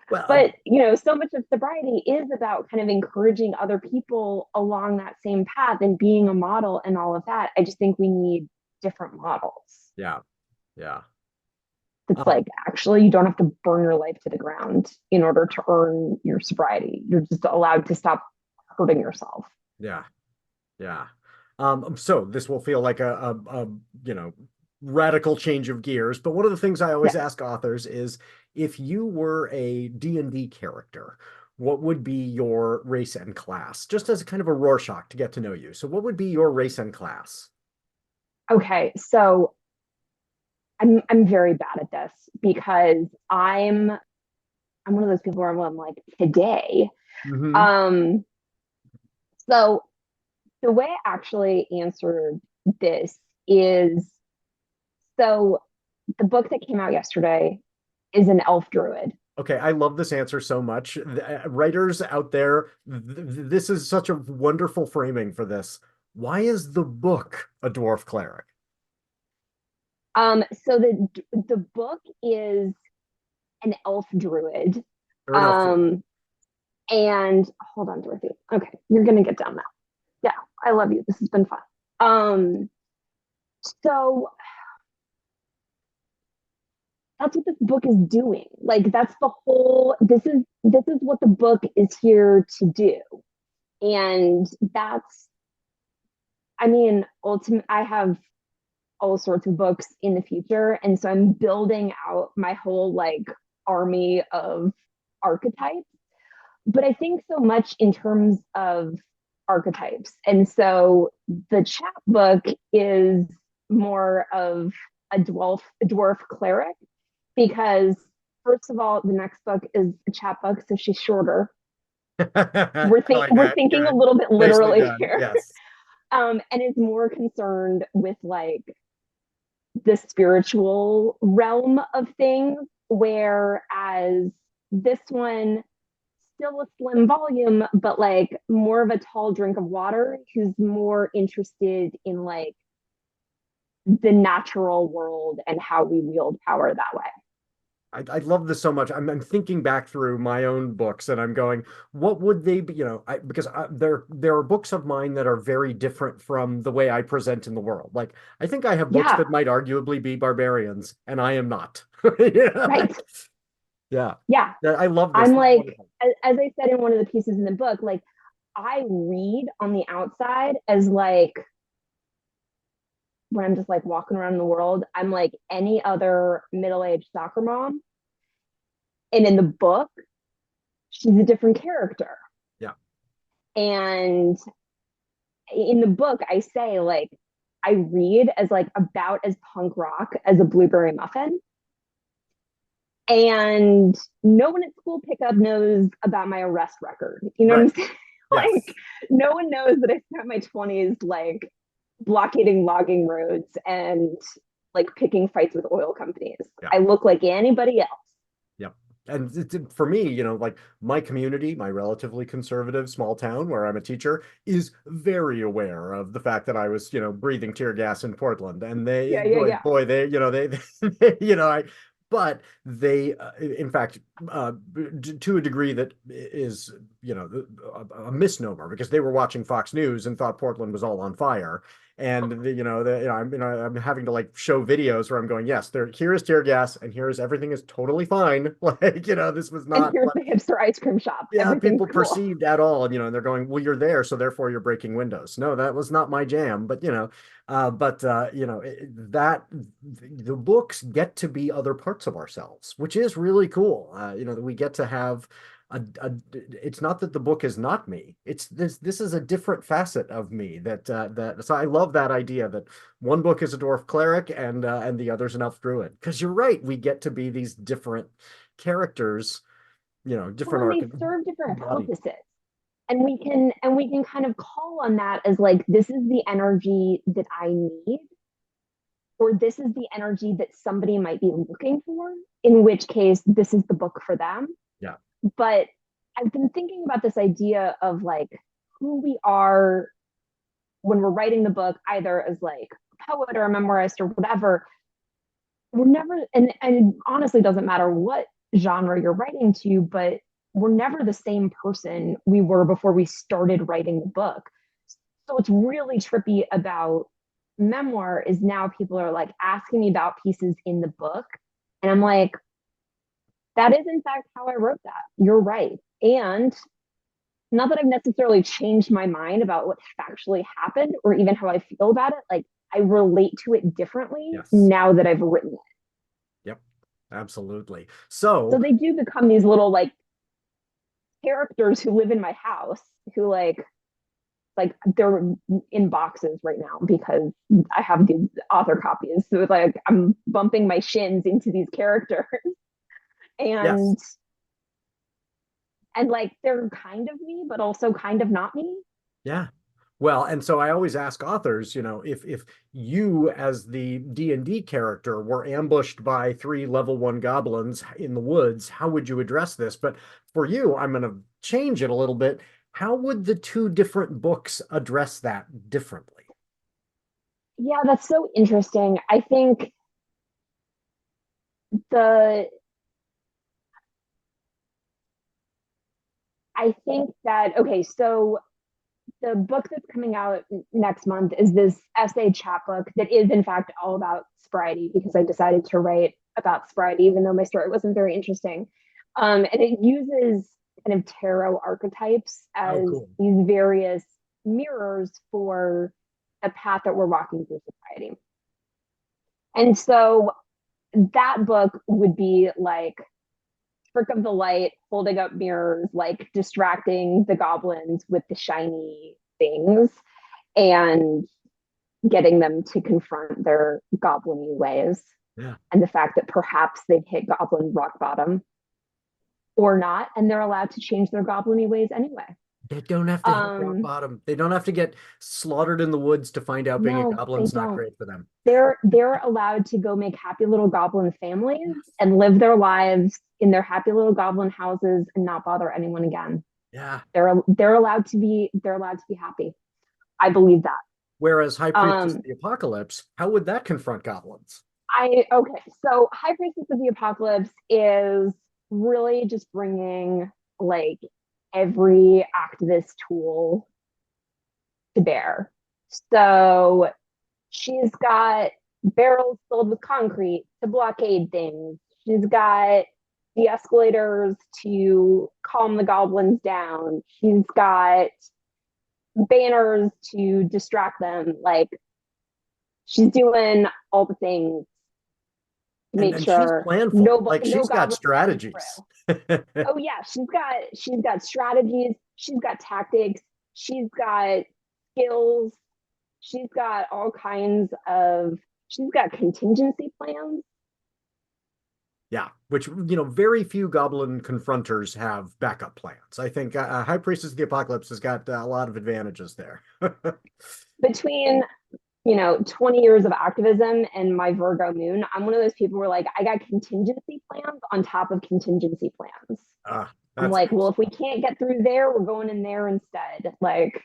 But so much of sobriety is about kind of encouraging other people along that same path and being a model and all of that. I just think we need different models. Yeah. It's like, actually, you don't have to burn your life to the ground in order to earn your sobriety. You're just allowed to stop hurting yourself. Yeah. So this will feel like a radical change of gears, but one of the things I always ask authors is, if you were a D&D character, what would be your race and class? Just as a kind of a Rorschach to get to know you. So what would be your race and class? Okay, so I'm very bad at this, because I'm one of those people where I'm like, today. So the way I actually answered this is, so the book that came out yesterday is an elf druid. Okay, I love this answer so much. Writers out there, this is such a wonderful framing for this. Why is the book a dwarf cleric? So the book is an elf druid. And hold on, Dorothy. Okay, you're gonna get down now. Yeah, I love you. This has been fun. So that's what this book is doing. Like, that's the whole, this is what the book is here to do. And that's, ultimately, I have all sorts of books in the future. And so I'm building out my whole army of archetypes. But I think so much in terms of archetypes. And so the chapbook is more of a dwarf cleric, because First of all, the next book is a chapbook, so she's shorter. I We're like thinking a good. little bit Nicely literally done. here. Yes. And is more concerned with like the spiritual realm of things, whereas this one still a slim volume, but like more of a tall drink of water, who's more interested in like the natural world and how we wield power that way. I love this so much. I'm thinking back through my own books and I'm going, what would they be? Because there are books of mine that are very different from the way I present in the world. Like, I think I have books Yeah, that might arguably be barbarians, and I am not. Yeah, right. yeah. Yeah. I love this. I'm This is like, wonderful. as I said in one of the pieces in the book, like I read on the outside as like when I'm just like walking around the world, I'm like any other middle-aged soccer mom. And in the book, she's a different character. Yeah. And in the book, I say like I read as like about as punk rock as a blueberry muffin. And no one at school pickup knows about my arrest record. You know Right. what I'm saying? Like Yes. no one knows that I spent my 20s like blockading logging roads and like picking fights with oil companies. Yeah. I look like anybody else. Yep. And for me, like my community, my relatively conservative small town where I'm a teacher, is very aware of the fact that I was, breathing tear gas in Portland. And they, Yeah, yeah, boy, yeah. boy, but they, in fact, to a degree that is, a misnomer, because they were watching Fox News and thought Portland was all on fire. And I'm having to like show videos where I'm going, yes, here is tear gas, and here is everything is totally fine. Like, this was And not here's what, the hipster ice cream shop. yeah, Everything's people cool. perceived at all. And they're going, well, you're there, so therefore you're breaking windows. No, that was not my jam. But that the books get to be other parts of ourselves, which is really cool. That we get to have it's not that the book is not me. It's this is a different facet of me so I love that idea that one book is a dwarf cleric and the other's an elf druid. Because you're right, we get to be these different characters, Well, different and they arc serve different body. purposes. And we can kind of call on that as like this is the energy that I need, or this is the energy that somebody might be looking for, in which case this is the book for them. Yeah. But I've been thinking about this idea of like who we are when we're writing the book, either as like a poet or a memoirist or whatever. We're never, and honestly doesn't matter what genre you're writing to, but we're never the same person we were before we started writing the book. So what's really trippy about memoir is now people are like asking me about pieces in the book. And I'm like, that is in fact how I wrote that. You're right. And not that I've necessarily changed my mind about what factually happened or even how I feel about it. Like I relate to it differently Yes. now that I've written it. Yep. Absolutely. So they do become these little like characters who live in my house who like they're in boxes right now because I have these author copies. So it's like I'm bumping my shins into these characters Yes. and like they're kind of me, but also kind of not me. Yeah. Well, and so I always ask authors, if you as the D&D character were ambushed by 3 level 1 goblins in the woods, how would you address this? But for you, I'm going to change it a little bit. How would the 2 different books address that differently? Yeah, that's so interesting. The I think that okay, so the book that's coming out next month is this essay chapbook that is in fact all about sobriety because I decided to write about sobriety even though my story wasn't very interesting. And it uses kind of tarot archetypes as Oh, cool. these various mirrors for the path that we're walking through sobriety. And so that book would be like trick of the light, holding up mirrors, like distracting the goblins with the shiny things and getting them to confront their goblin-y ways. Yeah. and the fact that perhaps they've hit goblin rock bottom or not, and they're allowed to change their goblin-y ways anyway. They don't have to hit rock bottom. They don't have to get slaughtered in the woods to find out being a No, goblin's they not don't. great for them. They're allowed to go make happy little goblin families and live their lives in their happy little goblin houses and not bother anyone again. Yeah. They're allowed to be happy. I believe that. Whereas High Priestess of the Apocalypse, how would that confront goblins? So High Priestess of the Apocalypse is really just bringing like every activist tool to bear. So she's got barrels filled with concrete to blockade things. She's got de-escalators to calm the goblins down. She's got banners to distract them. Like, she's doing all the things to make sure she's planful. Like, she's got strategies. Oh yeah, she's got strategies. She's got tactics. She's got skills. She's got all kinds of. She's got contingency plans. Yeah, which, very few goblin confronters have backup plans. I think High Priestess of the Apocalypse has got a lot of advantages there. Between 20 years of activism and my Virgo moon, I'm one of those people where like I got contingency plans on top of contingency plans. I'm like, well, if we can't get through there, we're going in there instead. Like,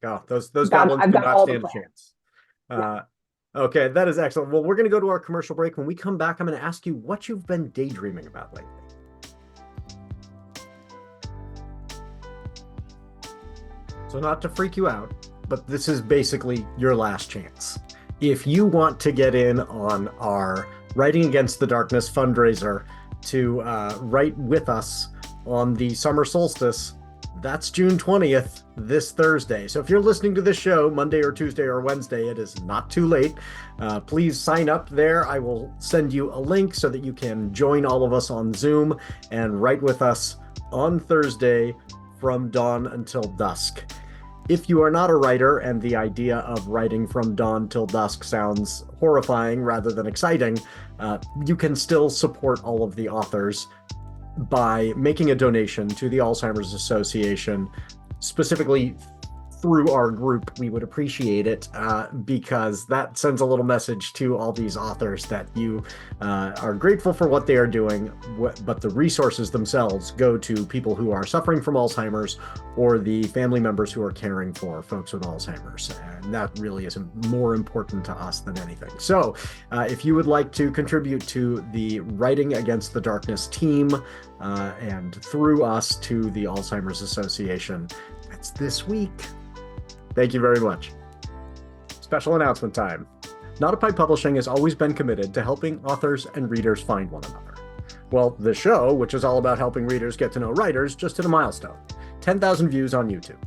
yeah, those goblins do not stand a chance. Yeah. Okay, that is excellent. Well, we're going to go to our commercial break. When we come back, I'm going to ask you what you've been daydreaming about lately. So not to freak you out, but this is basically your last chance. If you want to get in on our Writing Against the Darkness fundraiser to write with us on the summer solstice, that's June 20th, this Thursday. So if you're listening to this show Monday or Tuesday or Wednesday, it is not too late. Please sign up there. I will send you a link so that you can join all of us on Zoom and write with us on Thursday from dawn until dusk. If you are not a writer and the idea of writing from dawn till dusk sounds horrifying rather than exciting, you can still support all of the authors by making a donation to the Alzheimer's Association, specifically through our group. We would appreciate it because that sends a little message to all these authors that you are grateful for what they are doing, but the resources themselves go to people who are suffering from Alzheimer's or the family members who are caring for folks with Alzheimer's. And that really is more important to us than anything. So if you would like to contribute to the Writing Against the Darkness team and through us to the Alzheimer's Association, that's this week. Thank you very much. Special announcement time. NotAPipePublishing has always been committed to helping authors and readers find one another. Well, the show, which is all about helping readers get to know writers, just hit a milestone. 10,000 views on YouTube.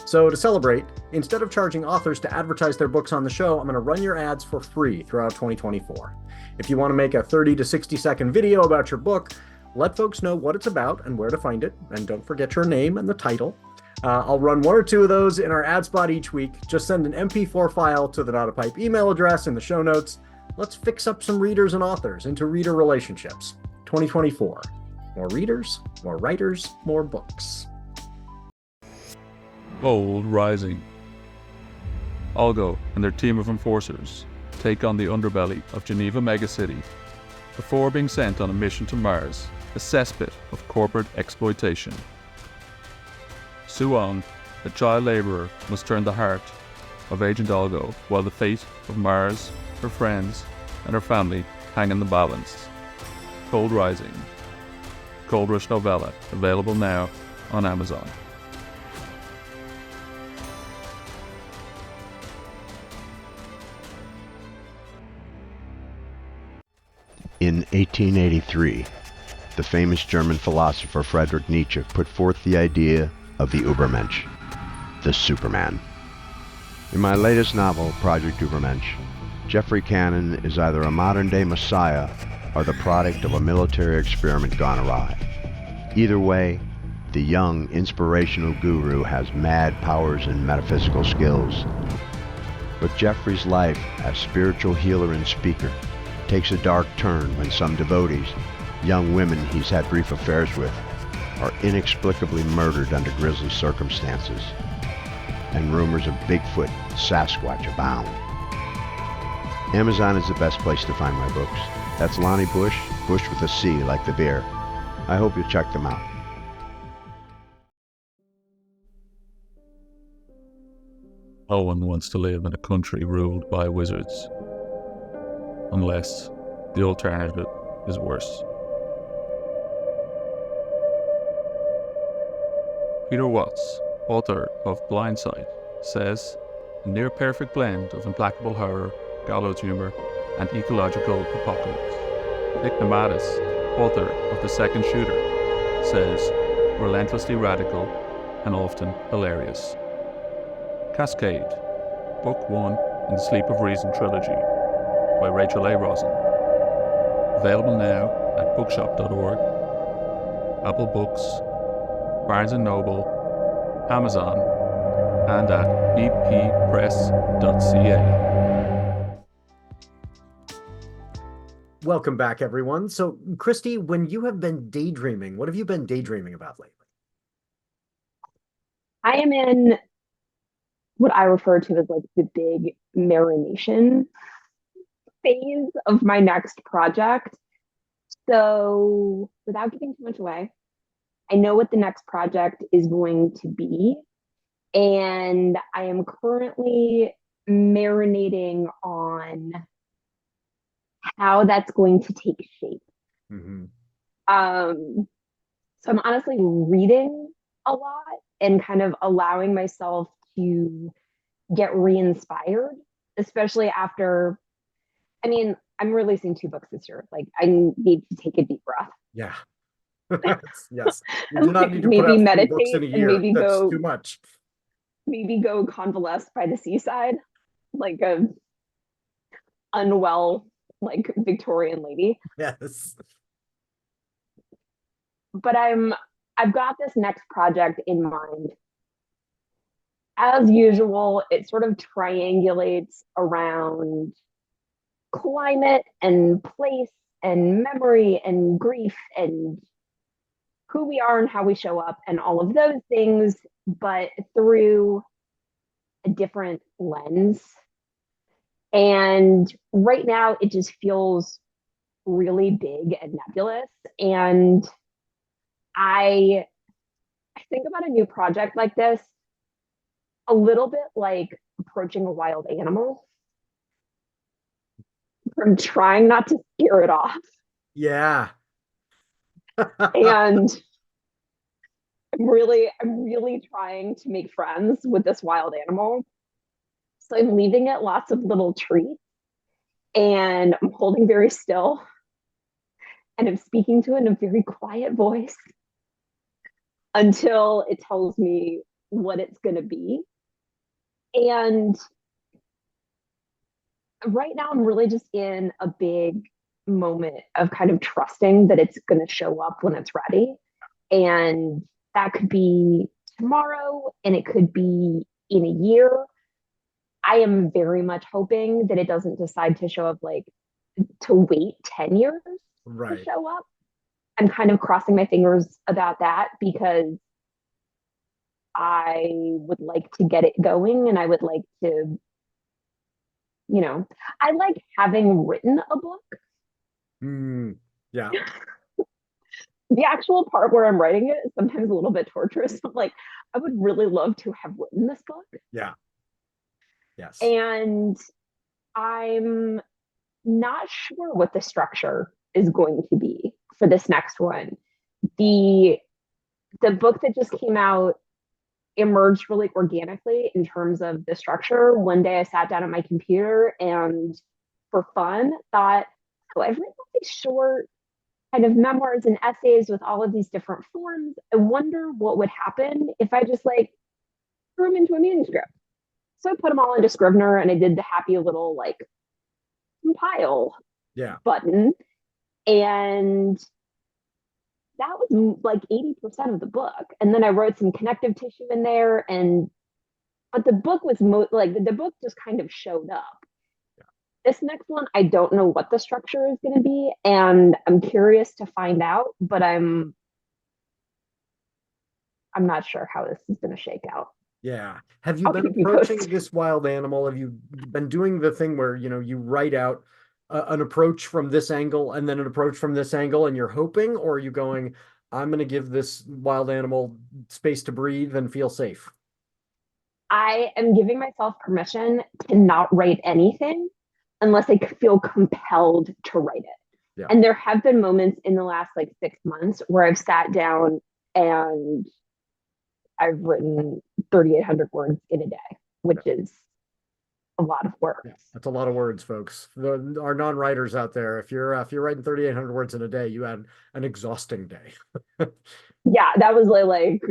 So to celebrate, instead of charging authors to advertise their books on the show, I'm going to run your ads for free throughout 2024. If you want to make a 30 to 60 second video about your book, let folks know what it's about and where to find it, and don't forget your name and the title. I'll run one or two of those in our ad spot each week. Just send an MP4 file to the NotAPipe email address in the show notes. Let's fix up some readers and authors into reader relationships. 2024. More readers, more writers, more books. Bold Rising. Algo and their team of enforcers take on the underbelly of Geneva megacity before being sent on a mission to Mars, a cesspit of corporate exploitation. Suong, a child laborer, must turn the heart of Agent Algo while the fate of Mars, her friends, and her family hang in the balance. Cold Rising. Cold Rush novella, available now on Amazon. In 1883, the famous German philosopher Friedrich Nietzsche put forth the idea of the Übermensch, the Superman. In my latest novel, Project Übermensch, Geoffrey Cannon is either a modern-day messiah or the product of a military experiment gone awry. Either way, the young, inspirational guru has mad powers and metaphysical skills. But Geoffrey's life as spiritual healer and speaker takes a dark turn when some devotees, young women he's had brief affairs with, are inexplicably murdered under grisly circumstances, and rumors of Bigfoot and Sasquatch abound. Amazon is the best place to find my books. That's Lonnie Busch, Busch with a C like the beer. I hope you'll check them out. No one wants to live in a country ruled by wizards, unless the alternative is worse. Peter Watts, author of Blindside, says, a near-perfect blend of implacable horror, gallows humor, and ecological apocalypse. Nick Namatis, author of The Second Shooter, says, relentlessly radical and often hilarious. Cascade, Book 1 in the Sleep of Reason trilogy, by Rachel A. Rosen. Available now at bookshop.org, Apple Books, Barnes & Noble, Amazon, and at bppress.ca. Welcome back, everyone. So, Christy, when you have been daydreaming, what have you been daydreaming about lately? I am in what I refer to as like the big marination phase of my next project. So, without giving too much away, I know what the next project is going to be, and I am currently marinating on how that's going to take shape. Mm-hmm. So I'm honestly reading a lot and kind of allowing myself to get re-inspired, especially after, I mean, I'm releasing 2 books this year. Like, I need to take a deep breath. Yeah. Yes. You do not need to put Maybe out 3 meditate books in a and year. maybe That's go too much. maybe go convalesce by the seaside, like a unwell, like Victorian lady. Yes. But I've got this next project in mind. As usual, it sort of triangulates around climate and place and memory and grief and who we are and how we show up and all of those things, but through a different lens. And right now it just feels really big and nebulous. And I think about a new project like this a little bit like approaching a wild animal. I'm trying not to scare it off. Yeah. And I'm really trying to make friends with this wild animal. So I'm leaving it lots of little treats, and I'm holding very still, and I'm speaking to it in a very quiet voice until it tells me what it's going to be. And right now I'm really just in a big moment of kind of trusting that it's going to show up when it's ready. And that could be tomorrow, and it could be in a year. I am very much hoping that it doesn't decide to show up, like to wait 10 years Right. to show up. I'm kind of crossing my fingers about that because I would like to get it going, and I would like to, I like having written a book. Yeah. The actual part where I'm writing it is sometimes a little bit torturous. I'm like, I would really love to have written this book. Yeah. Yes. And I'm not sure what the structure is going to be for this next one. The book that just came out emerged really organically in terms of the structure. One day I sat down at my computer and for fun thought, oh, I've written these short kind of memoirs and essays with all of these different forms. I wonder what would happen if I just like threw them into a manuscript. So I put them all into Scrivener, and I did the happy little like compile button. And that was like 80% of the book. And then I wrote some connective tissue in there. But the book was the book just kind of showed up. This next one, I don't know what the structure is going to be, and I'm curious to find out, but I'm not sure how this is going to shake out. Yeah. Have you I'll been keep you approaching posted. this wild animal? Have you been doing the thing where, you write out an approach from this angle and then an approach from this angle and you're hoping, or are you going, I'm going to give this wild animal space to breathe and feel safe? I am giving myself permission to not write anything unless I feel compelled to write it. Yeah. And there have been moments in the last like 6 months where I've sat down and I've written 3,800 words in a day, which is a lot of words. Yeah, that's a lot of words, folks. Our non-writers out there, if you're writing 3,800 words in a day, you had an exhausting day. Yeah, that was like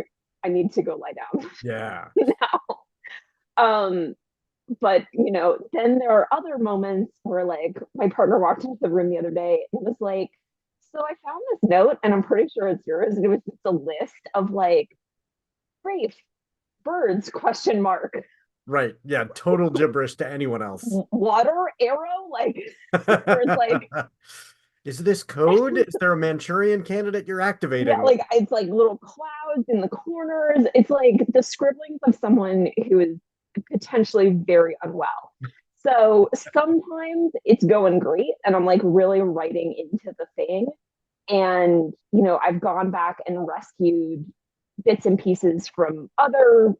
I need to go lie down Yeah. now. But then there are other moments where like my partner walked into the room the other day and was like, so I found this note and I'm pretty sure it's yours. And it was just a list of like reef, birds, question mark, Right. Yeah. Total gibberish to anyone else. water, arrow, like where it's like, is this code? Is there a Manchurian candidate you're activating? yeah, like it's like little clouds in the corners. It's like the scribblings of someone who is potentially very unwell. So sometimes it's going great and I'm like really writing into the thing. And, I've gone back and rescued bits and pieces from other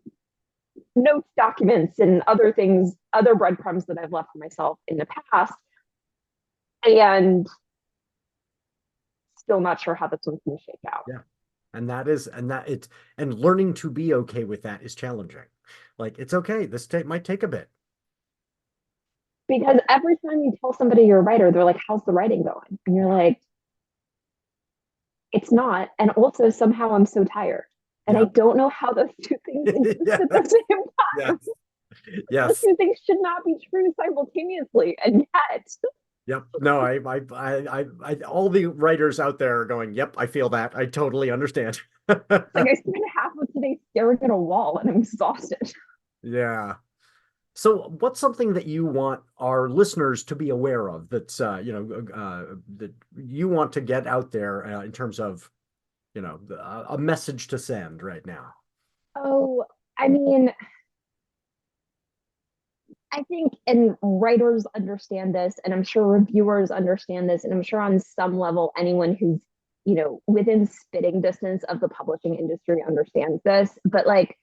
notes, documents, and other things, other breadcrumbs that I've left for myself in the past. And still not sure how this one's going to shake out. Yeah. And learning to be okay with that is challenging. Like, it's okay. This might take a bit. Because every time you tell somebody you're a writer, they're like, how's the writing going? And you're like, it's not. And also somehow I'm so tired. And I don't know how those two things exist at the same time. Yes. Those two things should not be true simultaneously. And yet. Yep. No, all the writers out there are going, yep, I feel that. I totally understand. Like I spent half of today staring at a wall and I'm exhausted. Yeah. So what's something that you want our listeners to be aware of that's, that you want to get out there in terms of, a message to send right now? Oh, I mean, I think, and writers understand this, and I'm sure reviewers understand this, and I'm sure on some level, anyone who's, within spitting distance of the publishing industry understands this, but like,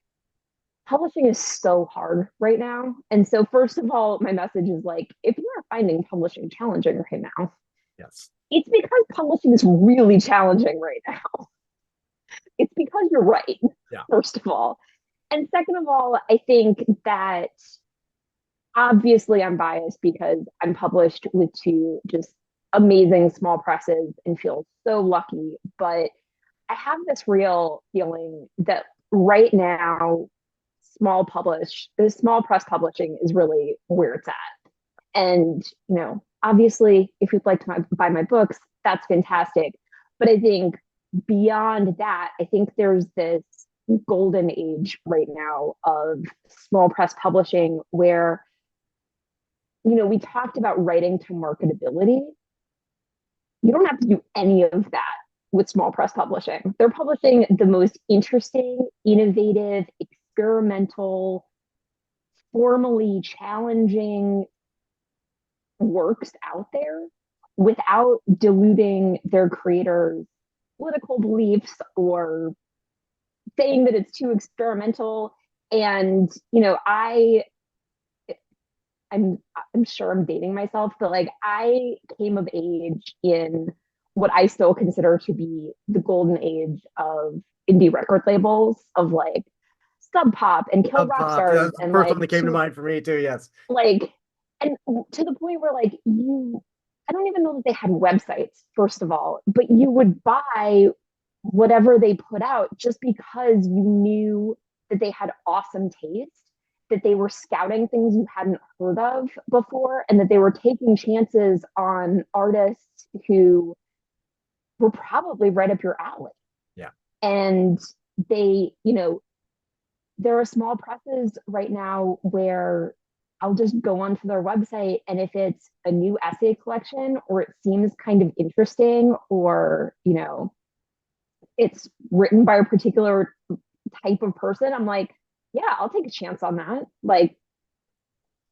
publishing is so hard right now. And so first of all, my message is like, if you are finding publishing challenging right now, yes, it's because publishing is really challenging right now. It's because you're right, first of all. And second of all, I think that obviously I'm biased because I'm published with two just amazing small presses and feel so lucky. But I have this real feeling that right now, small press publishing is really where it's at. And, obviously, if you'd like to buy my books, that's fantastic. But I think beyond that, I think there's this golden age right now of small press publishing where, we talked about writing to marketability. You don't have to do any of that with small press publishing. They're publishing the most interesting, innovative, experimental, formally challenging works out there without diluting their creators' political beliefs or saying that it's too experimental. And I'm sure I'm dating myself, but like I came of age in what I still consider to be the golden age of indie record labels, of like Sub Pop and Kill Rock Stars. That's the and first like one that came to mind for me too. Yes. Like, and to the point where like I don't even know that they had websites, first of all, but you would buy whatever they put out just because you knew that they had awesome taste, that they were scouting things you hadn't heard of before, and that they were taking chances on artists who were probably right up your alley. Yeah. And they, there are small presses right now where I'll just go onto their website, and if it's a new essay collection or it seems kind of interesting, or it's written by a particular type of person, I'm like, yeah, I'll take a chance on that. Like,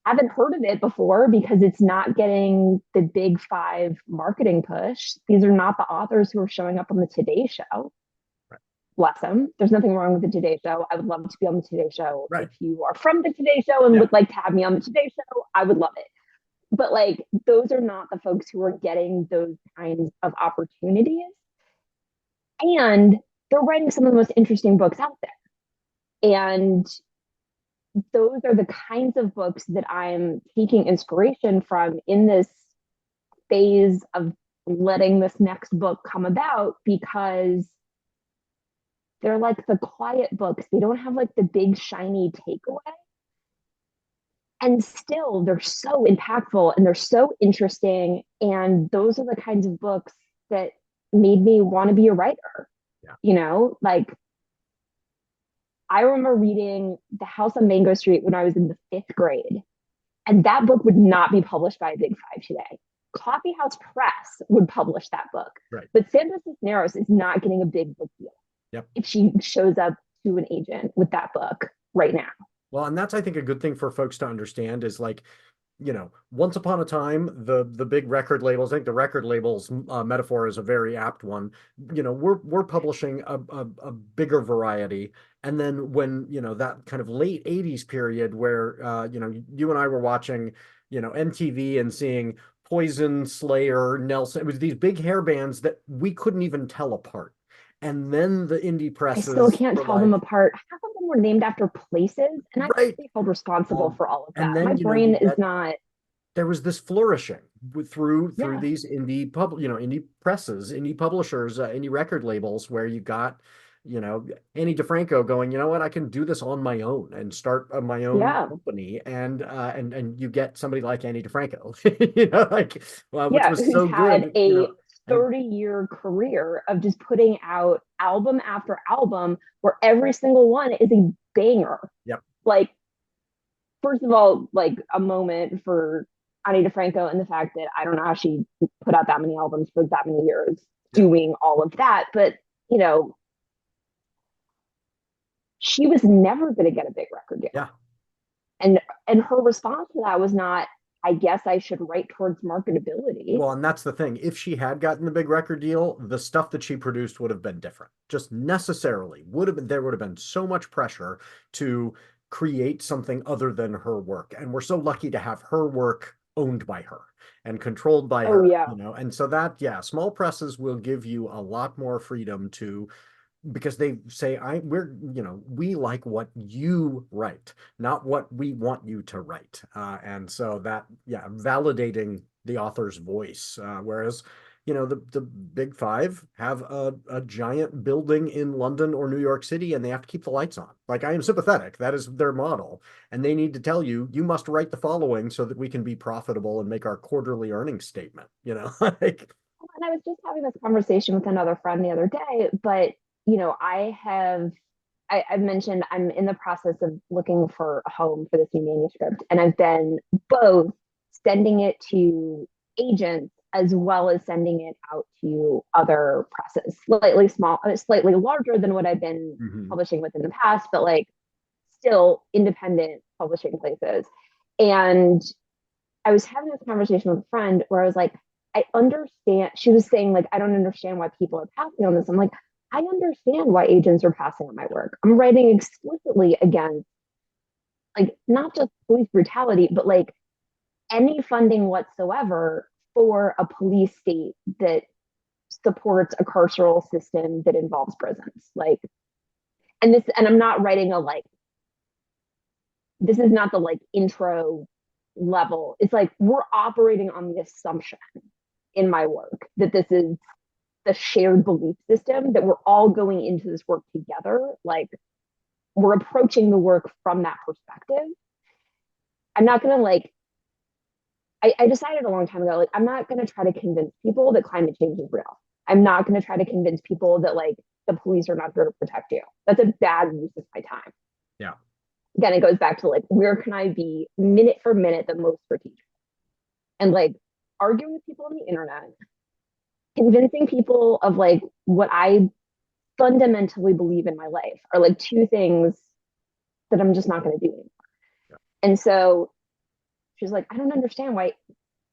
I haven't heard of it before because it's not getting the big five marketing push. These are not the authors who are showing up on the Today Show. Right. Bless them. There's nothing wrong with the Today Show. I would love to be on the Today Show. Right. If you are from the Today Show and would like to have me on the Today Show, I would love it. But like, those are not the folks who are getting those kinds of opportunities. And they're writing some of the most interesting books out there. And those are the kinds of books that I'm taking inspiration from in this phase of letting this next book come about, because they're like the quiet books. They don't have like the big shiny takeaway. And still, they're so impactful and they're so interesting. And those are the kinds of books that made me want to be a writer. Yeah. Like, I remember reading The House on Mango Street when I was in the 5th grade, and that book would not be published by a Big Five today. Coffee House Press would publish that book. Right. But Sandra Cisneros is not getting a big book deal. Yep. If she shows up to an agent with that book right now. Well, and that's, I think, a good thing for folks to understand is, like, once upon a time, the big record labels, I think the record labels metaphor is a very apt one. We're publishing a bigger variety. And then when, that kind of late 80s period where, you and I were watching, MTV and seeing Poison, Slayer, Nelson, it was these big hair bands that we couldn't even tell apart. And then the indie presses. I still can't tell them apart. Half of them were named after places, and I can't be held responsible for all of that. And then, my brain is not. There was this flourishing through these indie indie presses, indie publishers, indie record labels, where you got, Annie DeFranco going, you know what, I can do this on my own and start my own company, and you get somebody like Annie DeFranco, which was so good. A 30-year career of just putting out album after album where every single one is a banger. Yep. Like, first of all, like, a moment for Ani DeFranco and the fact that I don't know how she put out that many albums for that many years doing all of that. But, she was never going to get a big record deal. Yeah. And her response to that was not, I guess I should write towards marketability. Well, and that's the thing. If she had gotten the big record deal, the stuff that she produced would have been different. Just necessarily there would have been so much pressure to create something other than her work. And we're so lucky to have her work owned by her and controlled by her. Yeah. And so that, small presses will give you a lot more freedom because they say, we like what you write, not what we want you to write. And so that, validating the author's voice. Whereas, the big five have a giant building in London or New York City, and they have to keep the lights on. Like, I am sympathetic. That is their model. And they need to tell you, you must write the following so that we can be profitable and make our quarterly earnings statement, And I was just having this conversation with another friend the other day, but I've mentioned I'm in the process of looking for a home for this new manuscript, and I've been both sending it to agents as well as sending it out to other presses, slightly larger than what I've been publishing with in the past, but like still independent publishing places. And I was having this conversation with a friend where I was like, I understand. She was saying, like, I don't understand why people are passing on this. I'm like, I understand why agents are passing on my work. I'm writing explicitly against, like, not just police brutality, but like any funding whatsoever for a police state that supports a carceral system that involves prisons. Like, and I'm not writing this is not the like intro level. It's like, we're operating on the assumption in my work that this is the shared belief system, that we're all going into this work together. Like, we're approaching the work from that perspective. I'm not going to I decided a long time ago, like, I'm not going to try to convince people that climate change is real. I'm not going to try to convince people that like the police are not there to protect you. That's a bad use of my time. Yeah. again, it goes back to like, where can I be minute for minute the most strategic? And like arguing with people on the internet, convincing people of like what I fundamentally believe in my life are like two things that I'm just not going to do anymore. Yeah. And so she's like, I don't understand why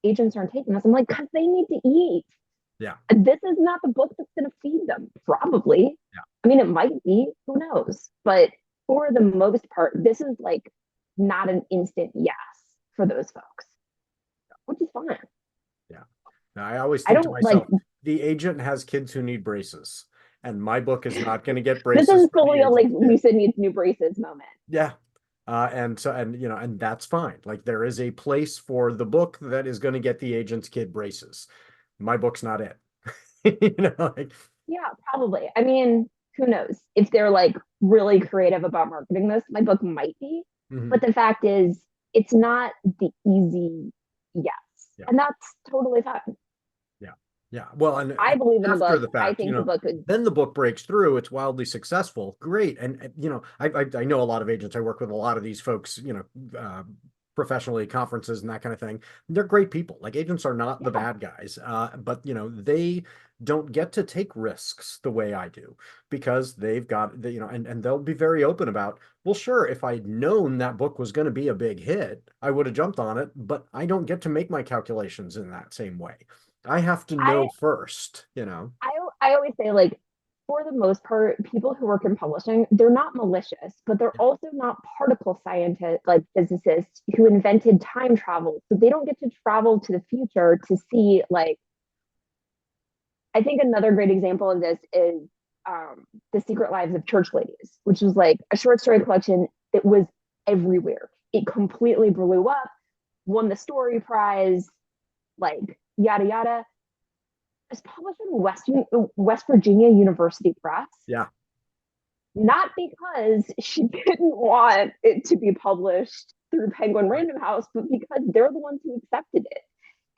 agents aren't taking this. I'm like, because they need to eat. Yeah. This is not the book that's going to feed them, probably. Yeah. I mean, it might be, who knows? But for the most part, this is like not an instant yes for those folks, which is fine. Yeah. Now, I always I think to don't myself, like, the agent has kids who need braces, and my book is not going to get this braces. is for the fully a like agent's kid. Lisa needs new braces moment. Yeah. And that's fine. Like, there is a place for the book that is going to get the agent's kid braces. My book's not it. Like, Yeah, probably. I mean, who knows? If they're like really creative about marketing this, my book might be. mhm. But the fact is, it's not the easy yes. Yeah. And that's totally fine. Yeah. Well, and I believe in the after book. the fact, I think the book is then the book breaks through. It's wildly successful. Great. And I know a lot of agents. I work with a lot of these folks, professionally, conferences and that kind of thing. They're great people. Like, agents are not the bad guys. But they don't get to take risks the way I do, because they've got and they'll be very open about, well, sure, if I'd known that book was going to be a big hit, I would have jumped on it, but I don't get to make my calculations in that same way. I have to know first. I always say, like, for the most part, people who work in publishing, they're not malicious, but they're also not particle scientists, like physicists who invented time travel. So they don't get to travel to the future to see, like, I think another great example of this is The Secret Lives of Church Ladies, which was like a short story collection that was everywhere. It completely blew up, won the story prize, like yada yada. It's published in West Virginia University Press. Yeah. Not because she didn't want it to be published through Penguin Random House, but because they're the ones who accepted it.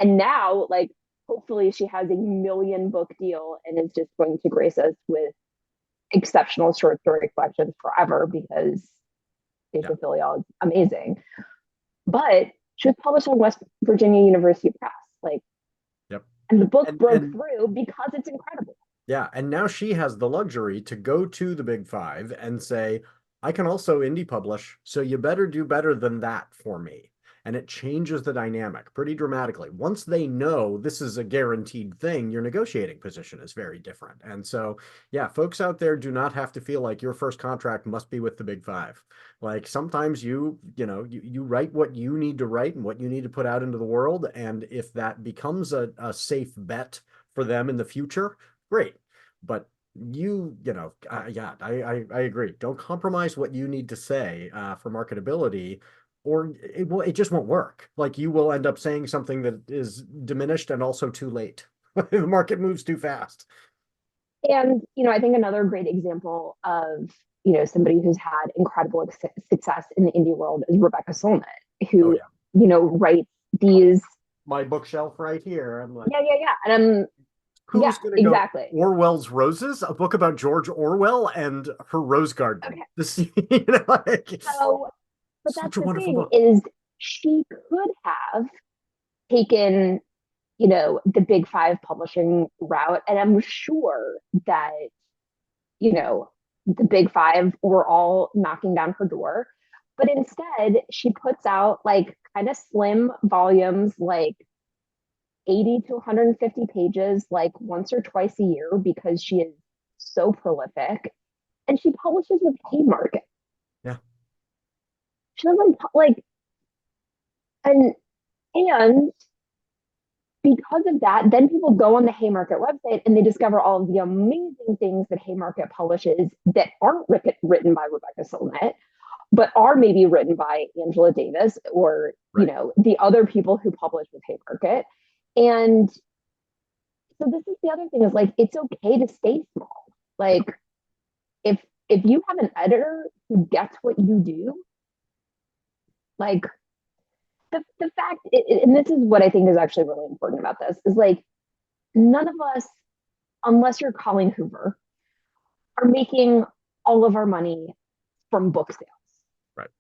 And now, like, hopefully she has a 1 million book deal and is just going to grace us with exceptional short story collections forever, because Bibliophilia is amazing. But she was published on West Virginia University Press. Like, and the book broke through because it's incredible. Yeah. And now she has the luxury to go to the big five and say, I can also indie publish, so you better do better than that for me. And it changes the dynamic pretty dramatically. Once they know this is a guaranteed thing, your negotiating position is very different. And so, yeah, folks out there do not have to feel like your first contract must be with the big five. Like, sometimes you write what you need to write and what you need to put out into the world. And if that becomes a safe bet for them in the future, great. But I agree. Don't compromise what you need to say for marketability, or it just won't work. Like, you will end up saying something that is diminished and also too late. The market moves too fast. And, I think another great example of, somebody who's had incredible success in the indie world is Rebecca Solnit, who, writes these. My bookshelf right here. I'm like, yeah. And who's going to exactly. go? Orwell's Roses, a book about George Orwell and her rose garden. Okay. This, but that's the thing book. is, she could have taken, the big five publishing route. And I'm sure that, the big five were all knocking down her door. But instead, she puts out like kind of slim volumes, like 80 to 150 pages, like once or twice a year, because she is so prolific. And she publishes with Haymarket. Yeah. She doesn't like, and because of that, then people go on the Haymarket website and they discover all of the amazing things that Haymarket publishes that aren't written by Rebecca Solnit, but are maybe written by Angela Davis or, the other people who publish with Haymarket. And so this is the other thing, is like, it's okay to stay small. Like, if you have an editor who gets what you do, like, the fact, and this is what I think is actually really important about this, is like, none of us, unless you're Colleen Hoover, are making all of our money from book sales. Right.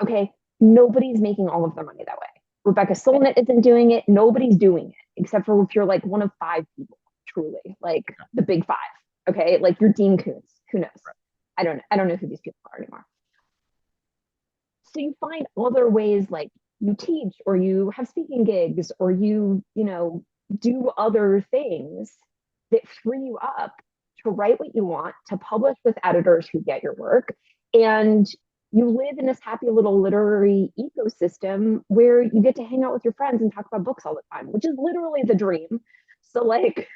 Okay. Nobody's making all of their money that way. Rebecca Solnit isn't doing it. Nobody's doing it except for if you're like one of 5 people, truly, like the big 5. Okay. Like you're Dean Koontz. Who knows? I don't know who these people are anymore. So you find other ways, like you teach or you have speaking gigs or you know, do other things that free you up to write what you want, to publish with editors who get your work. And you live in this happy little literary ecosystem where you get to hang out with your friends and talk about books all the time, which is literally the dream. So like,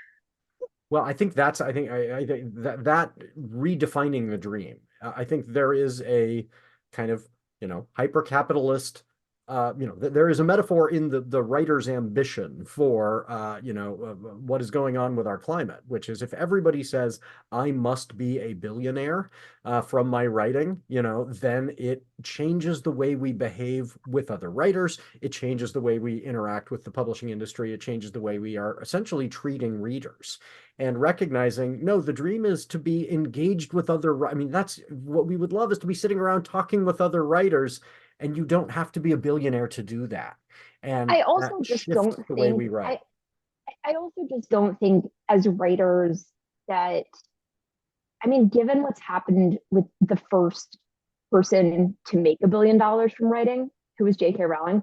well, I think that's, I think that redefining the dream. I think there is a kind of, you know, hyper capitalist, you know, there is a metaphor in the writer's ambition for, you know, what is going on with our climate, which is if everybody says, I must be a billionaire from my writing, you know, then it changes the way we behave with other writers. It changes the way we interact with the publishing industry. It changes the way we are essentially treating readers. And recognizing, no, the dream is to be engaged with other, I mean, that's what we would love, is to be sitting around talking with other writers, and you don't have to be a billionaire to do that. And I that also just shifts don't the way think we write. I also just don't think as writers that, I mean, given what's happened with the first person to make $1 billion from writing, who was J.K. Rowling,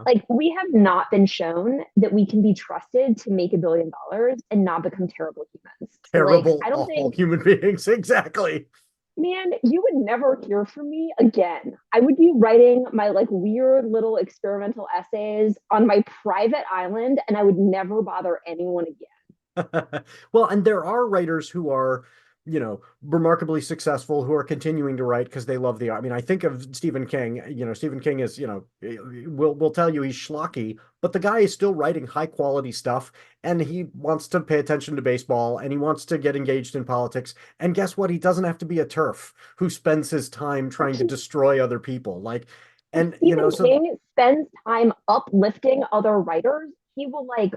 like we have not been shown that we can be trusted to make $1 billion and not become terrible humans. So, Terrible, like, I don't awful think human beings. Exactly. man, you would never hear from me again. I would be writing my like weird little experimental essays on my private island and I would never bother anyone again. Well, and there are writers who are, you know, remarkably successful who are continuing to write because they love the art. I mean, I think of Stephen King. You know, Stephen King is, you know, will tell you he's schlocky, but the guy is still writing high quality stuff, and he wants to pay attention to baseball, and he wants to get engaged in politics. And guess what? He doesn't have to be a turf who spends his time trying to destroy other people. Like, and you know, Stephen King spends time uplifting other writers. He will like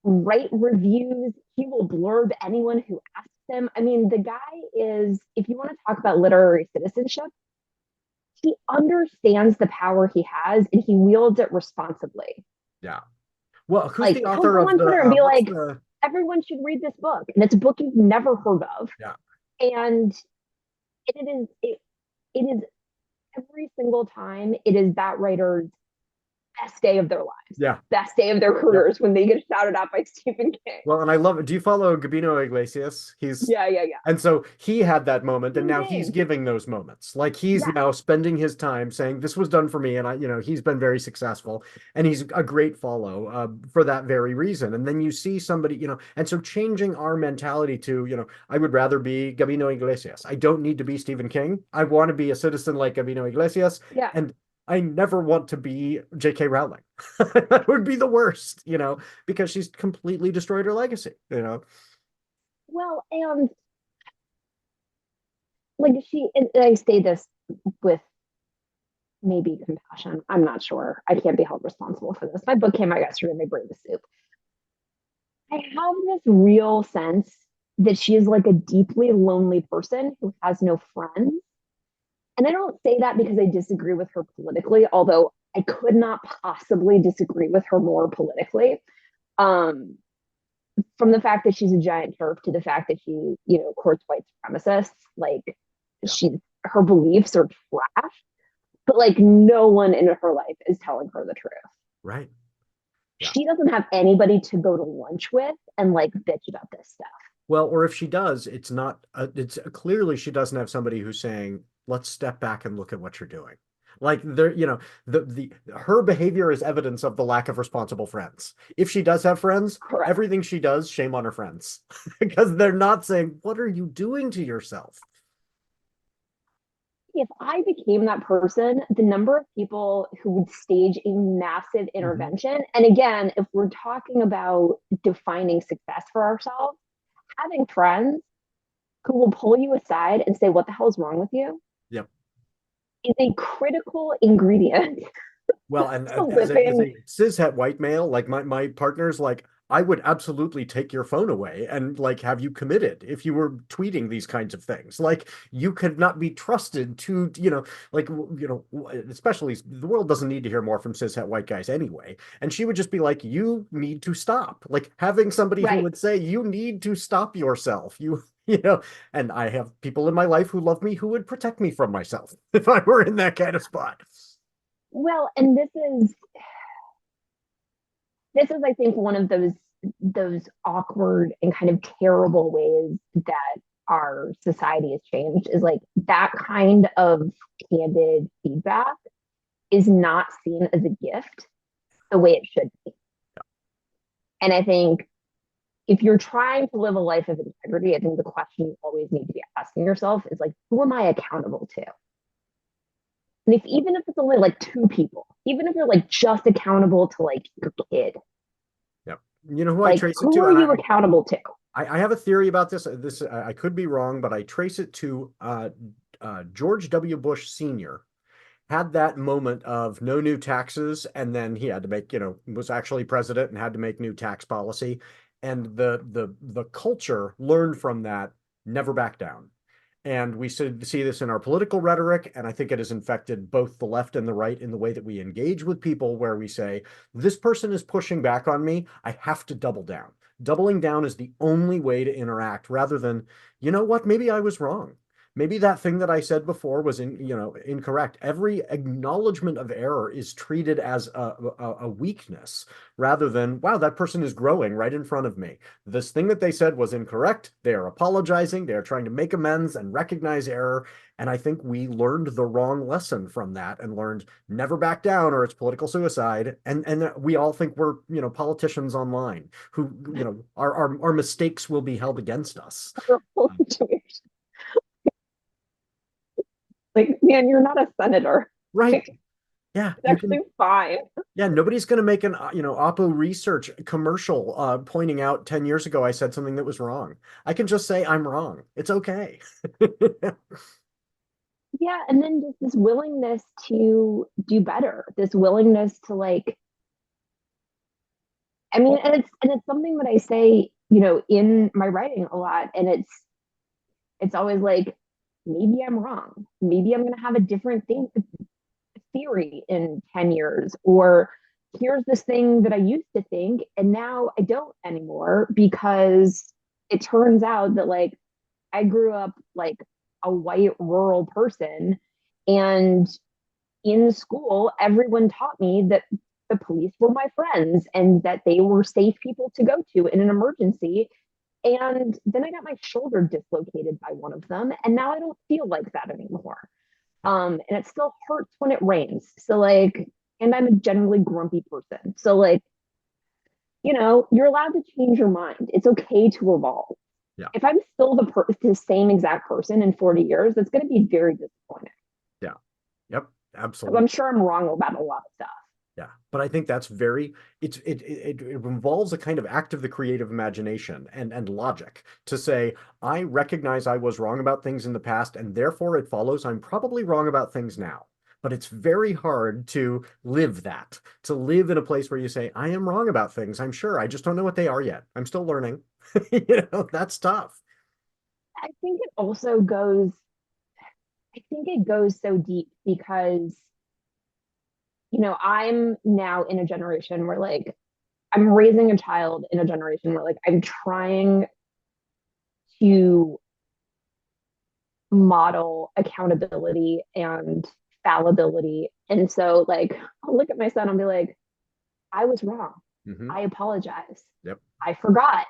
write reviews. He will blurb anyone who asks him. I mean, the guy is, if you want to talk about literary citizenship, he understands the power he has and he wields it responsibly. Yeah. Well, who's like, the author he'll go of on the? Twitter and be like, the... everyone should read this book, and it's a book you've never heard of. Yeah. And it is every single time it is that writer's best day of their lives. Yeah. Best day of their careers when they get shouted out by Stephen King. Well, and I love it. Do you follow Gabino Iglesias? He's yeah. And so he had that moment, and now he's giving those moments. Like he's now spending his time saying, "This was done for me," and I, you know, he's been very successful, and he's a great follow for that very reason. And then you see somebody, you know, and so changing our mentality to, you know, I would rather be Gabino Iglesias. I don't need to be Stephen King. I want to be a citizen like Gabino Iglesias. Yeah. And I never want to be J.K. Rowling. That would be the worst, you know, because she's completely destroyed her legacy, you know. Well, and like and I say this with maybe compassion. I'm not sure. I can't be held responsible for this. My book came out yesterday and they burned the soup. I have this real sense that she is like a deeply lonely person who has no friends. And I don't say that because I disagree with her politically, although I could not possibly disagree with her more politically. From the fact that she's a giant turf to the fact that she, you know, courts white supremacists, like her beliefs are trash, but like no one in her life is telling her the truth. Right. Yeah. She doesn't have anybody to go to lunch with and like bitch about this stuff. Well, or if she does, it's not, it's clearly she doesn't have somebody who's saying, let's step back and look at what you're doing. Like there, you know, her behavior is evidence of the lack of responsible friends. If she does have friends, Correct. Everything she does, shame on her friends, because they're not saying, what are you doing to yourself? If I became that person, the number of people who would stage a massive intervention, and again, if we're talking about defining success for ourselves, having friends who will pull you aside and say, what the hell is wrong with you? Yep. Is a critical ingredient. Well, and as a cishet white male, like my partner's like, I would absolutely take your phone away and like have you committed if you were tweeting these kinds of things. Like you could not be trusted to, like, especially the world doesn't need to hear more from cishet white guys anyway. And she would just be like, you need to stop. Like having somebody who Right. would say, you need to stop yourself. And I have people in my life who love me who would protect me from myself if I were in that kind of spot. Well, and this is I think one of those awkward and kind of terrible ways that our society has changed, is like that kind of candid feedback is not seen as a gift the way it should be. And I think if you're trying to live a life of integrity, I think the question you always need to be asking yourself is like, who am I accountable to? And even if it's only like two people, even if you're like just accountable to like your kid, Yep. You know who I like trace it who to? are And you accountable to? I have a theory about this. I could be wrong, but I trace it to George W. Bush Sr. had that moment of no new taxes, and then he had to make, was actually president and had to make new tax policy. And the culture learned from that, never back down. And we see this in our political rhetoric, and I think it has infected both the left and the right in the way that we engage with people, where we say, this person is pushing back on me, I have to double down. Doubling down is the only way to interact, rather than, you know what, maybe I was wrong. Maybe that thing that I said before was incorrect. Every acknowledgement of error is treated as a weakness, rather than, wow, that person is growing right in front of me. This thing that they said was incorrect. They are apologizing. They are trying to make amends and recognize error. And I think we learned the wrong lesson from that, and learned never back down or it's political suicide. And we all think we're, politicians online who, our mistakes will be held against us. Like, man, you're not a senator. Right. Yeah. It's actually fine. Yeah. Nobody's going to make an, Oppo research commercial pointing out 10 years ago I said something that was wrong. I can just say I'm wrong. It's okay. Yeah. And then just this willingness to do better, this willingness to like, I mean, and it's something that I say, in my writing a lot. And it's always like, maybe I'm wrong. Maybe I'm going to have a different theory in 10 years. Or here's this thing that I used to think, and now I don't anymore, because it turns out that like I grew up like a white rural person. And in school, everyone taught me that the police were my friends and that they were safe people to go to in an emergency. And then I got my shoulder dislocated by one of them, and now I don't feel like that anymore. And it still hurts when it rains. So like, and I'm a generally grumpy person. So like, you're allowed to change your mind. It's okay to evolve. Yeah. If I'm still the same exact person in 40 years, that's going to be very disappointing. Yeah. Yep. 'Cause Absolutely. I'm sure I'm wrong about a lot of stuff. Yeah, but I think that's it involves a kind of act of the creative imagination and logic to say, I recognize I was wrong about things in the past, and therefore it follows I'm probably wrong about things now. But it's very hard to live to live in a place where you say, I am wrong about things, I'm sure, I just don't know what they are yet. I'm still learning. That's tough. I think it goes so deep because I'm now in a generation where like I'm raising a child in a generation where like I'm trying to model accountability and fallibility. And so like I'll look at my son and be like, I was wrong. Mm-hmm. I apologize. Yep. I forgot.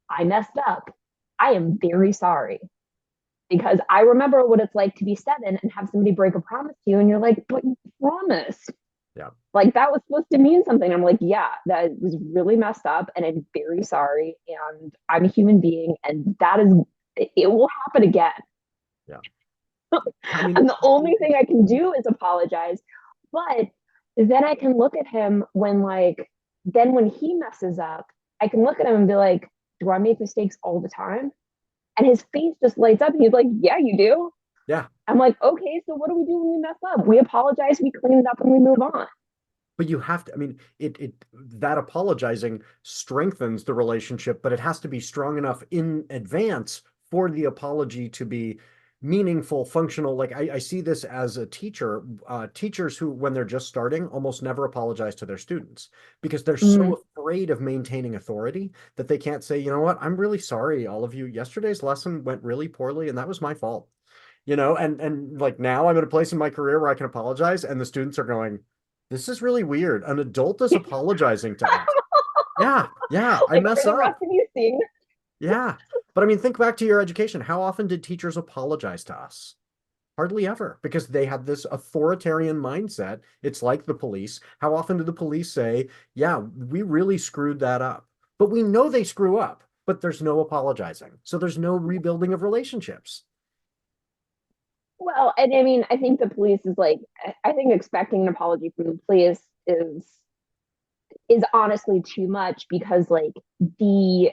I messed up. I am very sorry. Because I remember what it's like to be 7 and have somebody break a promise to you, and you're like, but you promised. Yeah. Like that was supposed to mean something. I'm like, yeah, that was really messed up, and I'm very sorry, and I'm a human being, and it will happen again. Yeah. And the only thing I can do is apologize. But then I can look at him when he messes up, I can look at him and be like, do I make mistakes all the time? And his face just lights up. And he's like, yeah, you do. Yeah. I'm like, okay, so what do we do when we mess up? We apologize, we clean it up, and we move on. But you have to, I mean, that apologizing strengthens the relationship, but it has to be strong enough in advance for the apology to be meaningful, functional. Like I see this as a teacher, teachers who, when they're just starting, almost never apologize to their students because they're Mm. so afraid of maintaining authority that they can't say, you know what, I'm really sorry, all of you. Yesterday's lesson went really poorly, and that was my fault. And like now I'm at a place in my career where I can apologize, and the students are going, this is really weird. An adult is apologizing to us. Yeah, yeah, I Like, mess for the rest up. of you seeing. Yeah. But I mean, think back to your education. How often did teachers apologize to us? Hardly ever, because they had this authoritarian mindset. It's like the police. How often do the police say, yeah, we really screwed that up? But we know they screw up, but there's no apologizing. So there's no rebuilding of relationships. Well, and I mean, I think the police is like, I think expecting an apology from the police is honestly too much, because like the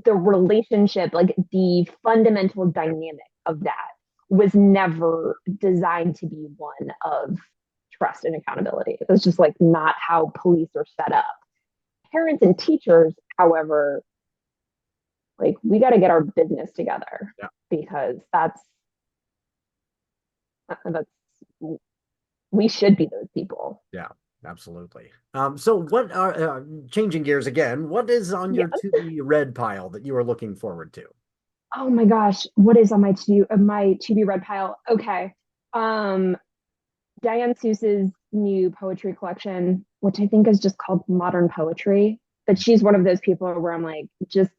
the relationship, like the fundamental dynamic of that was never designed to be one of trust and accountability. It was just like not how police are set up. Parents and teachers, however, like we got to get our business together, Yeah. because that's we should be those people. Yeah, absolutely. So what are changing gears again? What is on your Yeah. to be read pile that you are looking forward to? Oh my gosh, what is on my to be read pile? Okay. Um Diane Seuss's new poetry collection, which I think is just called Modern Poetry. But she's one of those people where I'm like, just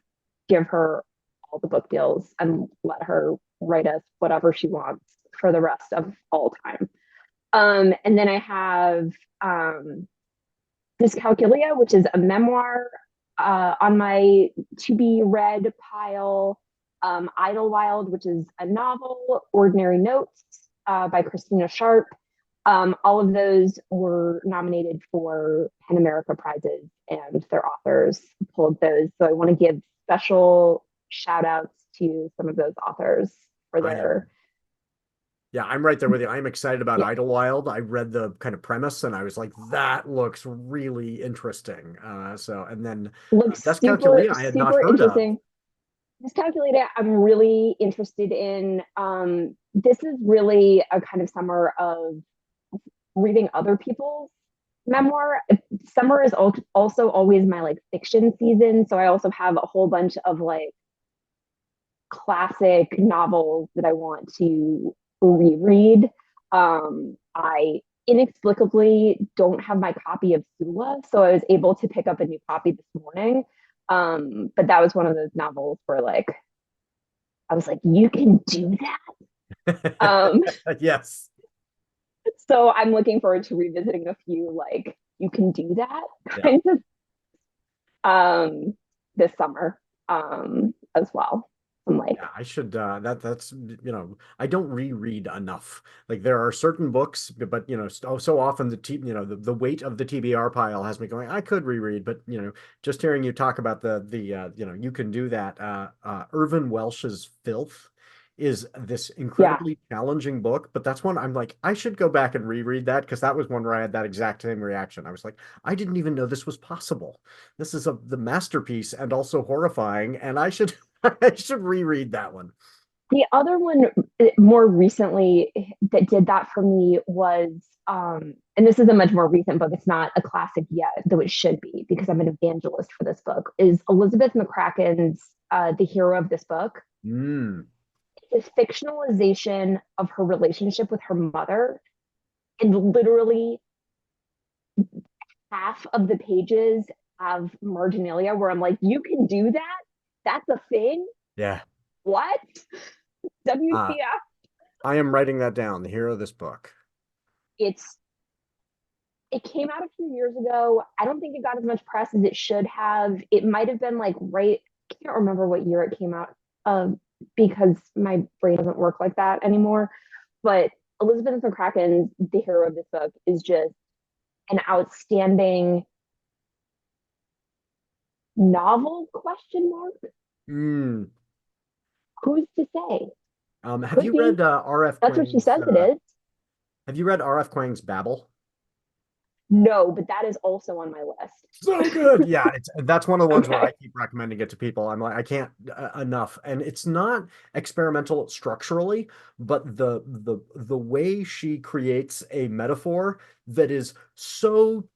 give her all the book deals and let her write us whatever she wants for the rest of all time. And then I have Dyscalculia, which is a memoir on my to be read pile. Idlewild, which is a novel. Ordinary Notes by Christina Sharp. All of those were nominated for PEN America prizes, and their authors pulled those. So I want to give special shout outs to some of those authors for their. Yeah, I'm right there with you. I'm excited about Yeah. Idlewild. I read the kind of premise and I was like, that looks really interesting. And then Looks super, Descalculia I had not super heard of. interesting. This calculator I'm really interested in. This is really a kind of summer of reading other people's memoir. Summer is also always my like fiction season, so I also have a whole bunch of like classic novels that I want to reread. I inexplicably don't have my copy of Sula, so I was able to pick up a new copy this morning. But that was one of those novels where like I was like, you can do that. Yes. So I'm looking forward to revisiting a few like you can do that Yeah. kinds of this summer as well. I'm like, Yeah, I should that's I don't reread enough. Like there are certain books, but so often the weight of the TBR pile has me going, I could reread, but just hearing you talk about the you can do that. Irvin Welsh's Filth is this yeah, incredibly challenging book, but that's one I'm like, I should go back and reread that, because that was one where I had that exact same reaction. I was like, I didn't even know this was possible. This is the masterpiece and also horrifying, and I should I should reread that one. the other one more recently that did that for me was and this is a much more recent book. It's not a classic yet, though it should be, because I'm an evangelist for this book, is Elizabeth McCracken's The Hero of This Book. Mm. It's a fictionalization of her relationship with her mother, and literally half of the pages have marginalia where I'm like, you can do that? That's a thing? Yeah. What? WTF? I am writing that down. The hero of this book. It came out a few years ago. I don't think it got as much press as it should have. It might have been like I can't remember what year it came out, because my brain doesn't work like that anymore. But Elizabeth McCracken's The Hero of This Book is just an outstanding novel, question mark. Mm. Who's to say? Have Could you be. read R.F. That's what she Kuang's, says it is. have you read R.F. Kuang's Babel? No, but that is also on my list. So good. Yeah, that's one of the ones where Okay. I keep recommending it to people. I'm like, I can't enough. And it's not experimental structurally, but the way she creates a metaphor that is so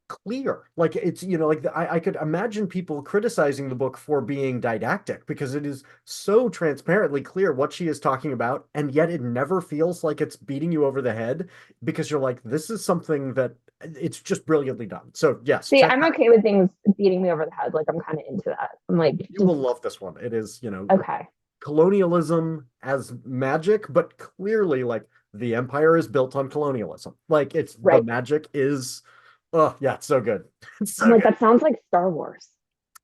clear. Like it's, like I could imagine people criticizing the book for being didactic because it is so transparently clear what she is talking about, and yet it never feels like it's beating you over the head because you're like, this is something that it's just brilliantly done. So yes, See, check I'm that. okay with things beating me over the head. Like I'm kind of into that. I'm like, You will love this one. It is, okay. colonialism as magic, but clearly like the empire is built on colonialism. Like it's the Right. magic is, oh yeah, it's so good. It's I'm so like, good. that sounds like Star Wars.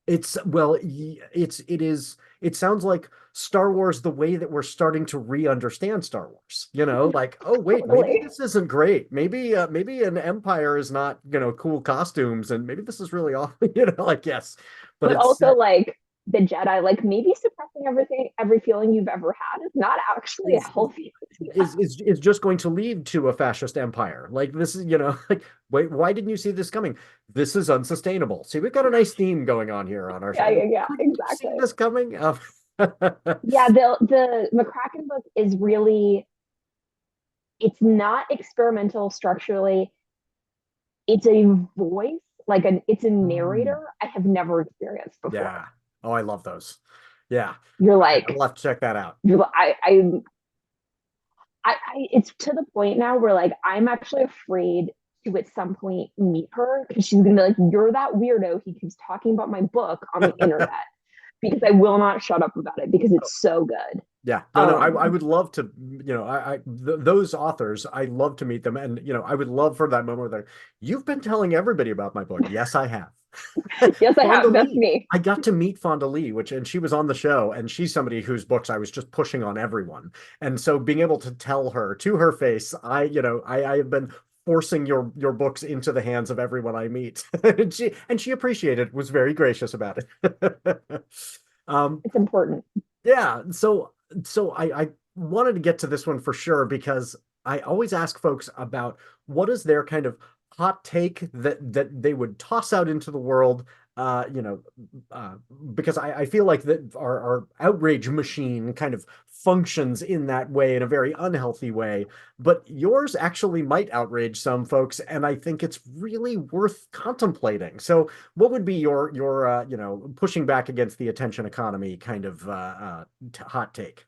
It's well, it sounds like Star Wars the way that we're starting to re-understand Star Wars. Like, oh wait, maybe Totally. this isn't great. Maybe an empire is not, cool costumes, and maybe this is really awful, like yes. But But it's also like the Jedi, like maybe suppressing every feeling you've ever had is not actually a is healthy idea. is just going to lead to a fascist empire. Like this is, like, wait, why didn't you see this coming? This is unsustainable. See, we've got a nice theme going on here on our show. Yeah, Couldn't you see exactly. this coming? Yeah, the McCracken book is really, it's not experimental structurally. It's a voice, it's a Mm, narrator I have never experienced before. yeah. Oh, I love those. Yeah. You're I'll like, have to check that out. it's to the point now where like I'm actually afraid to at some point meet her because she's gonna be like, you're that weirdo. He keeps talking about my book on the internet because I will not shut up about it because it's so good. Yeah, no, I Um, would love to, those authors, I love to meet them. And, I would love for that moment where they're, you've been telling everybody about my book. Yes, I have. yes, I Fonda have. That's Lee. me. I got to meet Fonda Lee, and she was on the show, and she's somebody whose books I was just pushing on everyone. And so being able to tell her to her face, I have been forcing your books into the hands of everyone I meet. And she appreciated it, was very gracious about it. Um, It's important. yeah, so I wanted to get to this one for sure because I always ask folks about what is their kind of hot take that they would toss out into the world, uh, you know, uh, because I feel like that our outrage machine kind of functions in that way, in a very unhealthy way. But yours actually might outrage some folks, and I think it's really worth contemplating. So what would be your pushing back against the attention economy kind of hot take?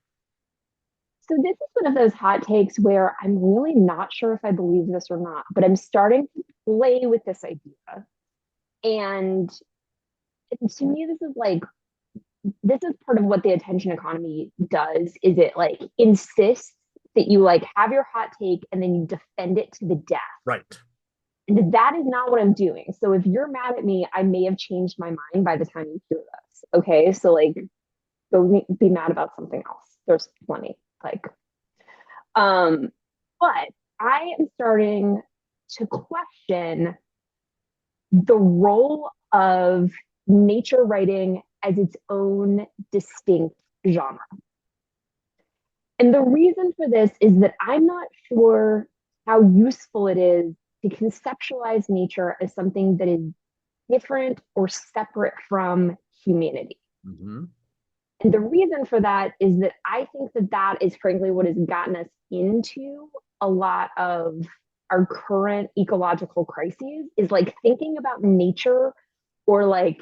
So this is one of those hot takes where I'm really not sure if I believe this or not, but I'm starting to play with this idea. And to me, this is part of what the attention economy does, is it like insists that you like have your hot take and then you defend it to the death. Right. And that is not what I'm doing. So if you're mad at me, I may have changed my mind by the time you hear this. Okay. So like go be mad about something else. There's plenty. Um, but I am starting to question the role of nature writing as its own distinct genre. And the reason for this is that I'm not sure how useful it is to conceptualize nature as something that is different or separate from humanity. Mm-hmm. And the reason for that is that I think that that is frankly what has gotten us into a lot of our current ecological crises, is like thinking about nature or like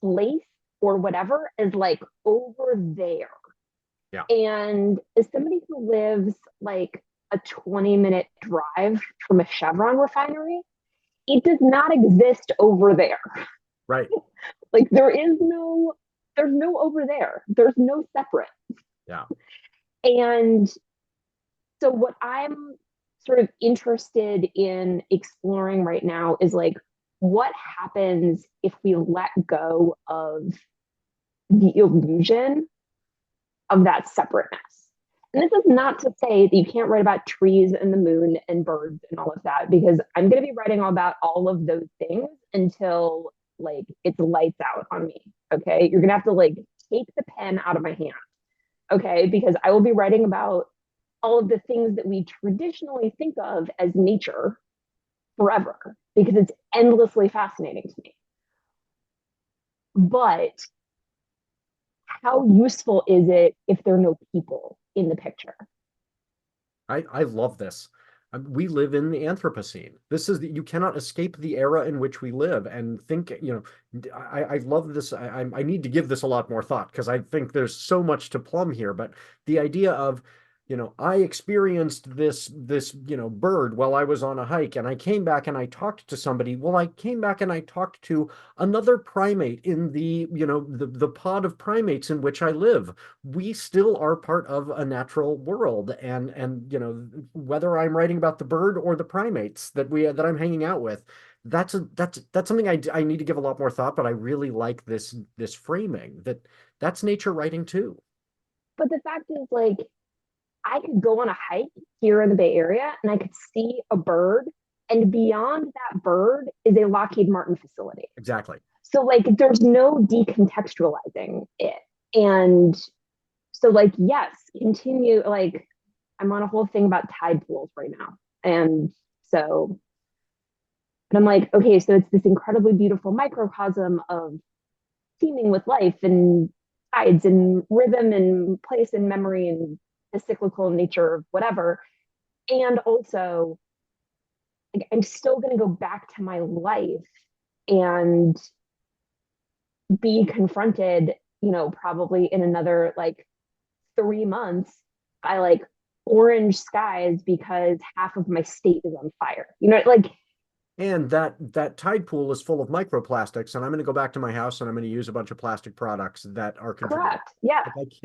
place or whatever as like over there. Yeah. And as somebody who lives like a 20-minute drive from a Chevron refinery, it does not exist over there. Right. Like there's no over there. There's no separate. Yeah. And so what I'm sort of interested in exploring right now is like what happens if we let go of the illusion of that separateness. And this is not to say that you can't write about trees and the moon and birds and all of that, because I'm going to be writing all about all of those things until like it's lights out on me. Okay. You're going to have to like take the pen out of my hand. Okay. Because I will be writing about all of the things that we traditionally think of as nature forever because it's endlessly fascinating to me. But how useful is it if there are no people in the picture? I love this. We live in the Anthropocene. This is you cannot escape the era in which we live. And think, I love this. I need to give this a lot more thought because I think there's so much to plumb here. But the idea of, I experienced this bird while I was on a hike, and I came back and I talked to somebody. Well, I came back and I talked to another primate in the pod of primates in which I live. We still are part of a natural world, and whether I'm writing about the bird or the primates that I'm hanging out with, that's something I need to give a lot more thought. But I really like this framing that's nature writing too. But the fact is, like, I could go on a hike here in the Bay Area and I could see a bird, and beyond that bird is a Lockheed Martin facility. Exactly. So, like, there's no decontextualizing it. And so, like, yes, continue. Like, I'm on a whole thing about tide pools right now. And I'm like, okay, so it's this incredibly beautiful microcosm of teeming with life and tides and rhythm and place and memory and the cyclical nature of whatever. And also, like, I'm still going to go back to my life and be confronted, probably in another like 3 months by like orange skies because half of my state is on fire. And that tide pool is full of microplastics, and I'm going to go back to my house and I'm going to use a bunch of plastic products that are contributing. Correct. Yeah,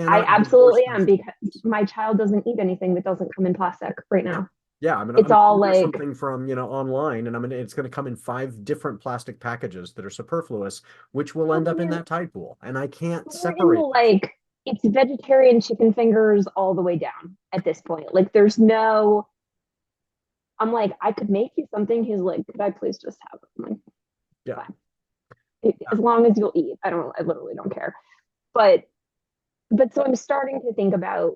I absolutely am, because my child doesn't eat anything that doesn't come in plastic right now. Yeah, it's all order like something from online, and it's going to come in 5 different plastic packages that are superfluous, which will end up in that tide pool, and I can't separate. Like, it's vegetarian chicken fingers all the way down at this point. Like, there's no. I'm like, I could make you something. He's like, could I please just have it? I'm like, yeah. As long as you'll eat. I literally don't care. But so I'm starting to think about,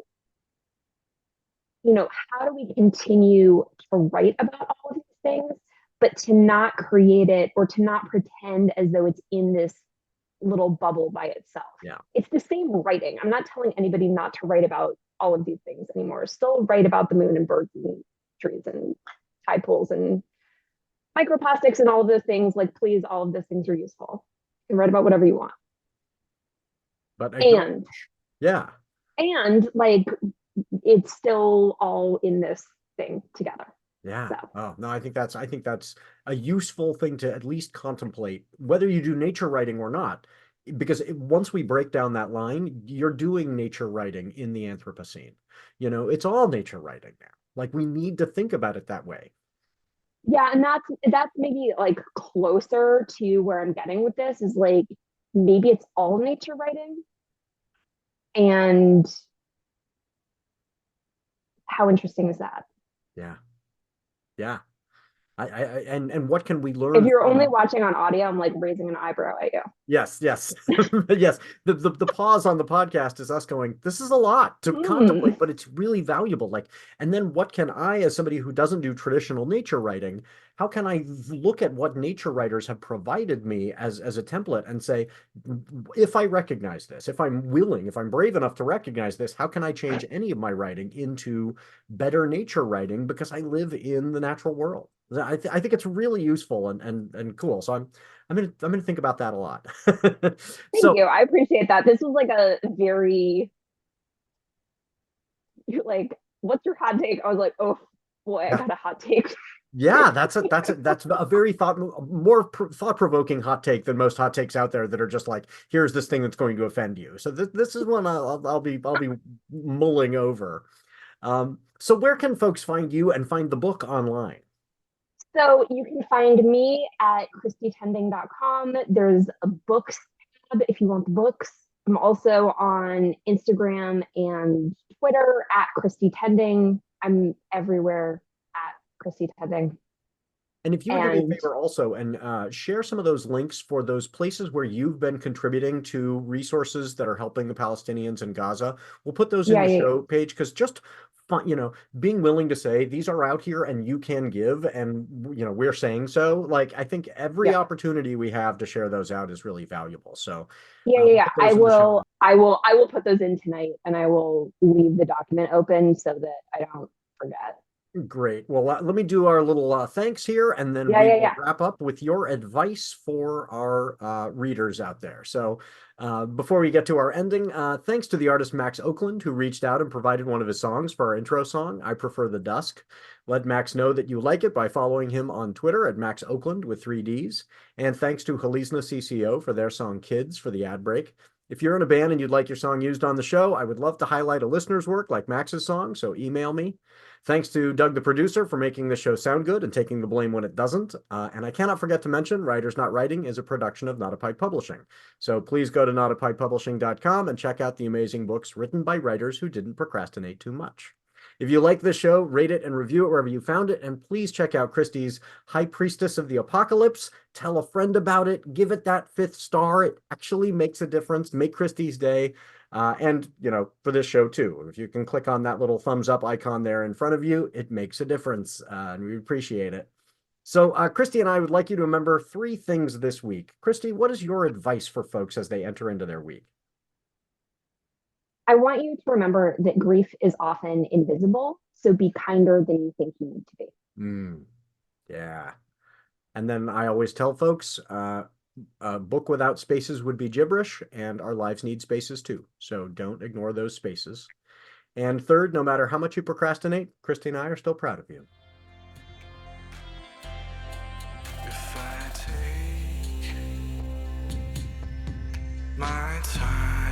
how do we continue to write about all of these things, but to not create it or to not pretend as though it's in this little bubble by itself. Yeah. It's the same writing. I'm not telling anybody not to write about all of these things anymore. Still write about the moon and birds and trees and tide pools and microplastics and all of those things. Like, please, all of those things are useful. You can write about whatever you want. But yeah. And like, it's still all in this thing together. Yeah. So. Oh, no, I think that's a useful thing to at least contemplate, whether you do nature writing or not. Because once we break down that line, you're doing nature writing in the Anthropocene. It's all nature writing now. Like, we need to think about it that way. Yeah, and that's maybe like closer to where I'm getting with this, is like, maybe it's all nature writing. And how interesting is that? Yeah. Yeah. And what can we learn? If you're only watching on audio, I'm like raising an eyebrow at you. Yes. Yes. The pause on the podcast is us going, this is a lot to contemplate, but it's really valuable. Like, and then what can I, as somebody who doesn't do traditional nature writing, how can I look at what nature writers have provided me as a template and say, if I recognize this, if I'm brave enough to recognize this, how can I change any of my writing into better nature writing because I live in the natural world? I think it's really useful and cool. So I'm gonna think about that a lot. Thank you. I appreciate that. This was like a very, like, what's your hot take? I was like, oh boy, I got a hot take. Yeah, that's a very more thought-provoking hot take than most hot takes out there that are just like, here's this thing that's going to offend you. So this is one I'll be mulling over. So where can folks find you and find the book online? So you can find me at ChristyTending.com. There's a books tab if you want the books. I'm also on Instagram and Twitter at Christy Tending. I'm everywhere at Christy Tending. And if you would do me a And favor also and share some of those links for those places where you've been contributing to resources that are helping the Palestinians in Gaza, we'll put those in yeah, the yeah, show page because just fun, being willing to say these are out here and you can give, and we're saying so. Like I think every yeah, opportunity we have to share those out is really valuable. So yeah, yeah, we'll yeah. put those in the show. I will put those in tonight, and I will leave the document open so that I don't forget. Great. Well, let me do our little thanks here, and then Yeah, we yeah, will yeah. wrap up with your advice for our readers out there. So before we get to our ending, thanks to the artist Max Oakland, who reached out and provided one of his songs for our intro song, I Prefer the Dusk. Let Max know that you like it by following him on Twitter at Max Oakland with 3 Ds. And thanks to Halisna CCO for their song Kids for the ad break. If you're in a band and you'd like your song used on the show, I would love to highlight a listener's work like Max's song, so email me. Thanks to Doug, the producer, for making the show sound good and taking the blame when it doesn't. And I cannot forget to mention Writers Not Writing is a production of NotAPipePublishing. So please go to NotAPipePublishing.com and check out the amazing books written by writers who didn't procrastinate too much. If you like this show, rate it and review it wherever you found it. And please check out Christy's High Priestess of the Apocalypse. Tell a friend about it. Give it that 5th star. It actually makes a difference. Make Christy's day. And, for this show too, if you can click on that little thumbs up icon there in front of you, it makes a difference, and we appreciate it. So Christy and I would like you to remember 3 things this week. Christy, what is your advice for folks as they enter into their week? I want you to remember that grief is often invisible, so be kinder than you think you need to be. Yeah. And then I always tell folks, a book without spaces would be gibberish, and our lives need spaces too. So don't ignore those spaces. And third, no matter how much you procrastinate, Christy and I are still proud of you. If I take my time.